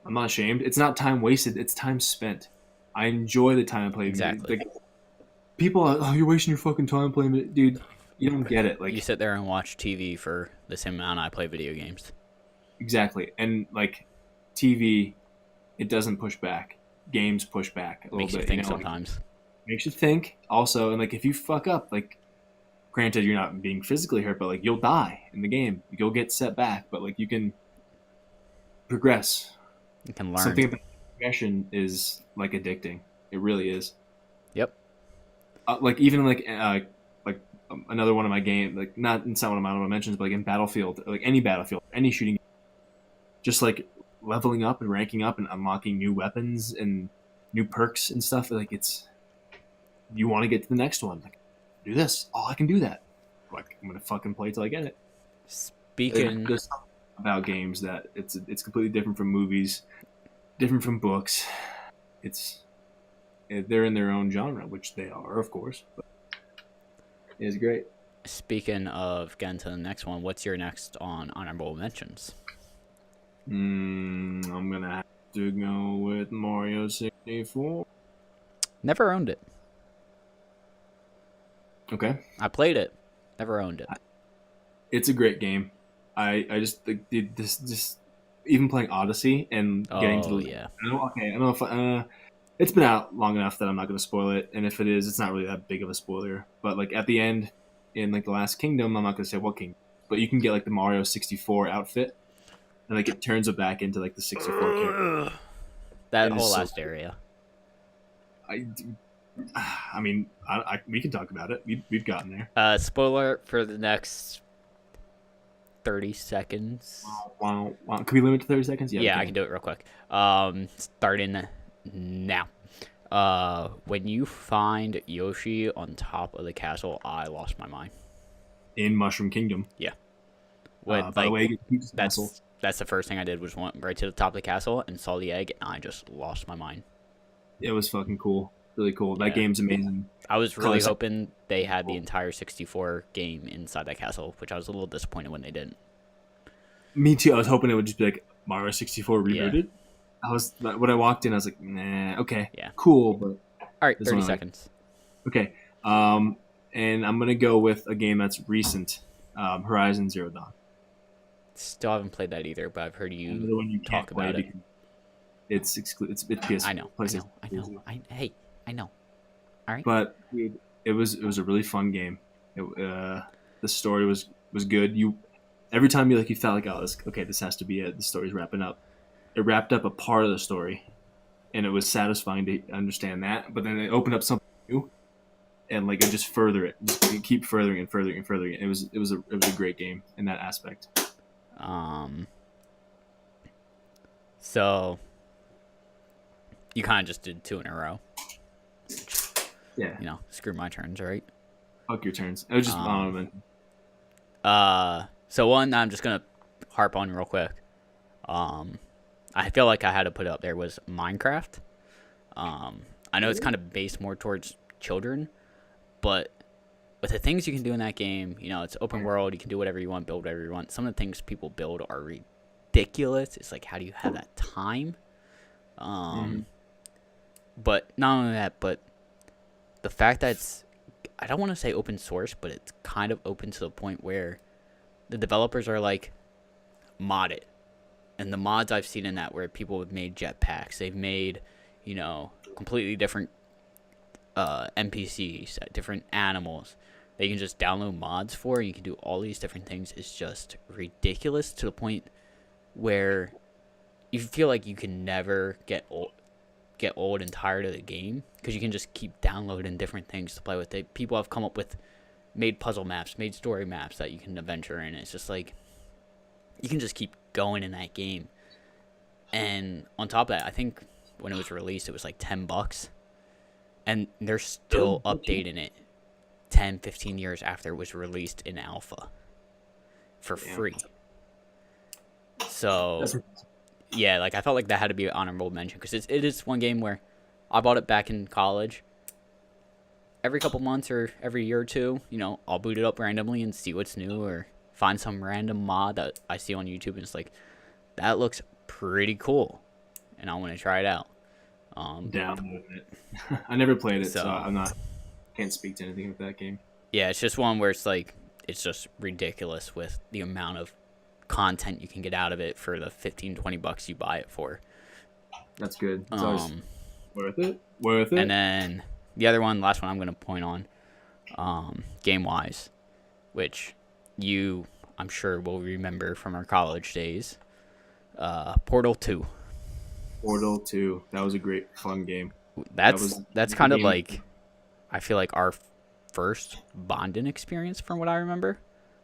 I'm not ashamed. It's not time wasted. It's time spent. I enjoy the time I play. Exactly. Like, people are, oh, you're wasting your fucking time playing it. Dude, you don't get it. Like, you sit there and watch TV for the same amount I play video games. Exactly. And, like, TV, it doesn't push back. Games push back a little Makes bit. You think sometimes. Like, makes you think. Also, and, like, if you fuck up, like, granted, you're not being physically hurt, but, like, you'll die in the game. You'll get set back, but, like, you can progress. You can learn. Something about progression is, like, addicting. It really is. Yep. Like, even, like another one of my game, like, it's not one of my honorable mentions, but, like, in Battlefield, like, any Battlefield, any shooting, just, like, leveling up and ranking up and unlocking new weapons and new perks and stuff, like, it's, you want to get to the next one. Like, do this. Oh, I can do that. Like, I'm going to fucking play till I get it. Speaking... There's something about games that it's completely different from movies, different from books. They're in their own genre, which they are, of course, but it's great. Speaking of getting to the next one, what's your next on honorable mentions? I'm gonna have to go with Mario 64. Never owned it. Okay. I played it. Never owned it. It's a great game. I just did this even playing Odyssey and getting to the yeah. I don't know if it's been out long enough that I'm not going to spoil it. And if it is, it's not really that big of a spoiler. But like at the end, in like the Last Kingdom, I'm not going to say what kingdom, but you can get like the Mario 64 outfit, and like it turns it back into like the 64 character. That whole last area. I mean, we can talk about it. We've gotten there. Spoiler for the next 30 seconds. Wow. Can we limit to 30 seconds? Yeah, I can do it real quick. Starting now. When you find Yoshi on top of the castle, I lost my mind. In Mushroom Kingdom. Yeah. By the way, that's the first thing I did, was went right to the top of the castle and saw the egg, and I just lost my mind. It was fucking cool. Really cool. That game's amazing. I was really hoping they had the entire 64 game inside that castle, which I was a little disappointed when they didn't. Me too. I was hoping it would just be like Mario 64 rebooted. Yeah. When I walked in, I was like, nah, okay, yeah, cool, but all right, 30 seconds. Okay, and I'm gonna go with a game that's recent, Horizon Zero Dawn. Still haven't played that either, but I've heard you talk about it. It's PS4. I know. I know. All right. But dude, it was a really fun game. The story was good. Every time you felt like, oh, this has to be it. The story's wrapping up. It wrapped up a part of the story, and it was satisfying to understand that. But then it opened up something new, and it just further it, just keep furthering and furthering and furthering it. It was a great game in that aspect. So you kind of just did 2 in a row. Yeah. Screw my turns, right? Fuck your turns. It was just So one I'm just gonna harp on real quick. I feel like I had to put it up there was Minecraft. I know it's kind of based more towards children, but with the things you can do in that game, it's open world. You can do whatever you want, build whatever you want. Some of the things people build are ridiculous. It's like, how do you have that time? But not only that, but the fact that I don't want to say open source, but it's kind of open to the point where the developers are mod it. And the mods I've seen in that, where people have made jetpacks, they've made, completely different NPCs, different animals. They can just download mods for, and you can do all these different things. It's just ridiculous to the point where you feel like you can never get old and tired of the game, because you can just keep downloading different things to play with. People have come up with made puzzle maps, made story maps that you can adventure in. It's just you can just keep going in that game. And on top of that, I think when it was released, it was $10, and they're still updating it 10, 15 years after it was released in alpha for free. So yeah, I felt like that had to be an honorable mention, because it is one game where I bought it back in college. Every couple months or every year or two, I'll boot it up randomly and see what's new, or find some random mod that I see on YouTube, and it's that looks pretty cool, and I want to try it out. Download it. I never played it, so can't speak to anything with that game. Yeah, it's just one where it's just ridiculous with the amount of content you can get out of it for the $15-20 you buy it for. That's good. It's always worth it. And then the other one, last one I'm going to point on, game-wise, which you, I'm sure, will remember from our college days, Portal 2. Portal 2. That was a great, fun game. That's kind of I feel like our first bonding experience from what I remember.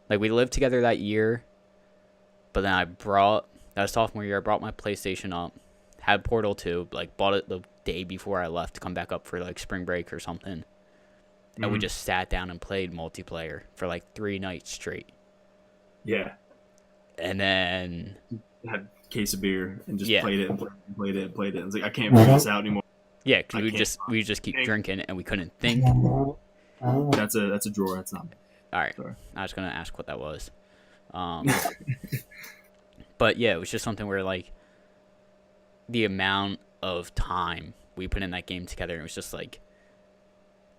We lived together that year, but then that was sophomore year, I brought my PlayStation up, had Portal 2, bought it the day before I left to come back up for spring break or something. And we just sat down and played multiplayer for 3 nights straight. Yeah. And then had a case of beer and just played it and played it and played it. It's I can't figure this out anymore. Yeah, because we just keep drinking and we couldn't think. That's a drawer. That's not. All right. Sorry. I was gonna ask what that was. But yeah, it was just something where the amount of time we put in that game together, it was just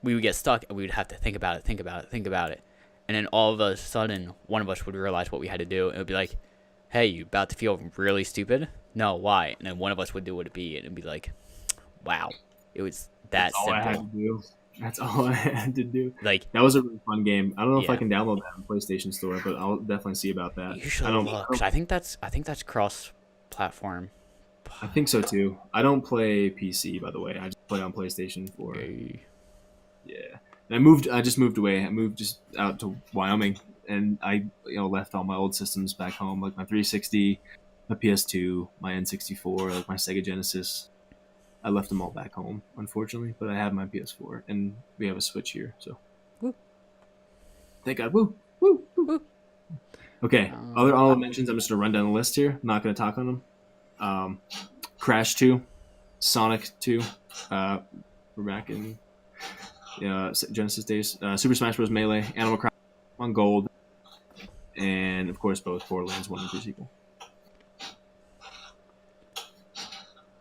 we would get stuck and we would have to think about it. And then all of a sudden, one of us would realize what we had to do. And it would be hey, you about to feel really stupid? No, why? And then one of us would do what it'd be, and it'd be wow. It was that That's all I had to simple. do. That's all I had to do. Like, That was a really fun game. I don't know if I yeah. can download that on PlayStation Store, but I'll definitely see about that. You should look. 'Cause I think that's cross-platform. I think so too. I don't play PC, by the way. I just play on PlayStation 4. Okay. Yeah. And I just moved away. I moved just out to Wyoming, and I left all my old systems back home, like my 360, my PS2, my N64, like my Sega Genesis. I left them all back home, unfortunately, but I have my PS4, and we have a Switch here, so. Woo. Thank God. Woo. Woo. Woo. Woo. Okay. Other honorable mentions, I'm just going to run down the list here. I'm not going to talk on them. Crash 2, Sonic 2, we're back in Genesis days. Super Smash Bros. Melee, Animal Crossing on Gold, and of course both Borderlands 1 and 2 sequel.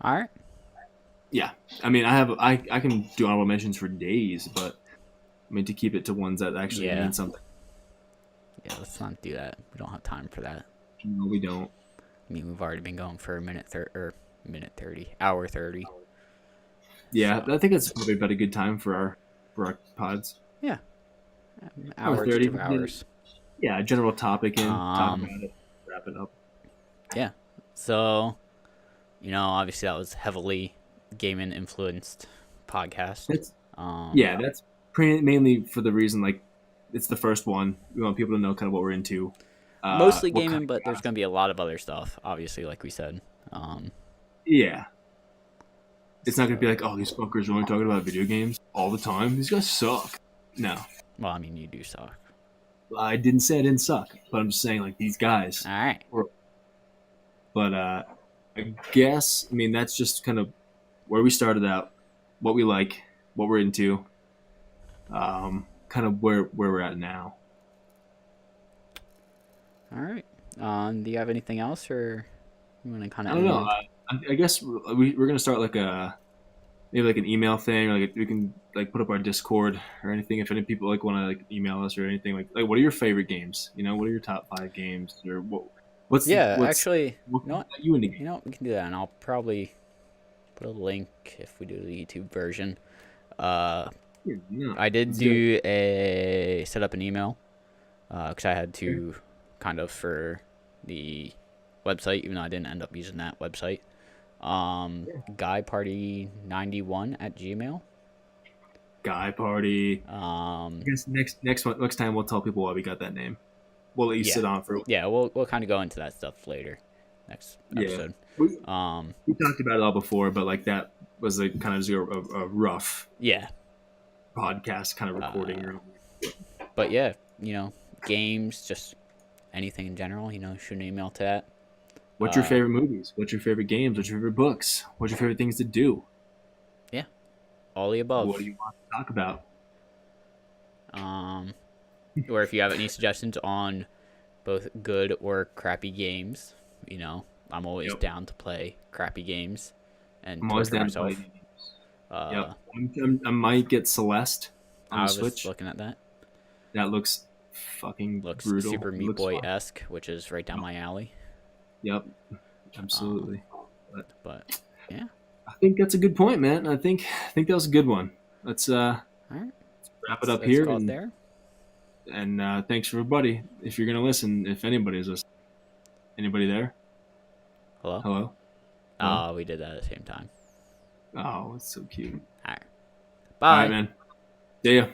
All right. Yeah, I mean, I can do honorable mentions for days, but I mean to keep it to ones that actually mean something. Yeah, let's not do that. We don't have time for that. No, we don't. I mean, we've already been going for minute 30, hour 30. Yeah, So, I think it's probably about a good time for our pods. yeah. Hour Hour 30. 2 hours. Yeah, general topic and talk about it, wrap it up. Yeah. So, obviously that was heavily gaming influenced podcast. That's mainly for the reason like it's the first one. We want people to know kind of what we're into. Mostly gaming, but there's going to be a lot of other stuff, obviously, like we said. Yeah. It's not going to be like, oh, these fuckers are only talking about video games all the time. These guys suck. No. Well, I mean, you do suck. I didn't say I didn't suck, but I'm just saying, like, these guys. All right. But I guess, I mean, that's just kind of where we started out, what we like, what we're into, kind of where we're at now. All right. Do you have anything else, or you want to kind of? I don't know. I guess we're gonna start like maybe like an email thing, or like we can like put up our Discord or anything. If any people like want to like email us or anything, like what are your favorite games? What are your top 5 games, or what's actually, what you know what? you into games? We can do that, and I'll probably put a link if we do the YouTube version. I did set up an email because I had to kind of for the website, even though I didn't end up using that website. Guyparty91@gmail. Guy Party. I guess next time we'll tell people why we got that name. We'll let you sit on for. Yeah, we'll kind of go into that stuff later, next episode. We talked about it all before, but like that was like kind of a rough podcast kind of recording. But yeah, games, just anything in general, shoot an email to that. What's your favorite movies? What's your favorite games? What's your favorite books? What's your favorite things to do? Yeah, all the above. What do you want to talk about? Or if you have any suggestions on both good or crappy games, I'm always down to play crappy games and I'm always down myself. to play games. I might get Celeste on the Switch. I was looking at that. That looks fucking brutal. Super Meat Boy-esque, which is right down my alley. Yep, absolutely. But yeah, I think that's a good point, man. I think that was a good one. Let's all right. Let's wrap it up here. And thanks for everybody. If you're gonna listen, if anybody's listening, anybody there? Hello. Oh, we did that at the same time. Oh, it's so cute. All right. Bye. All right, man. See ya.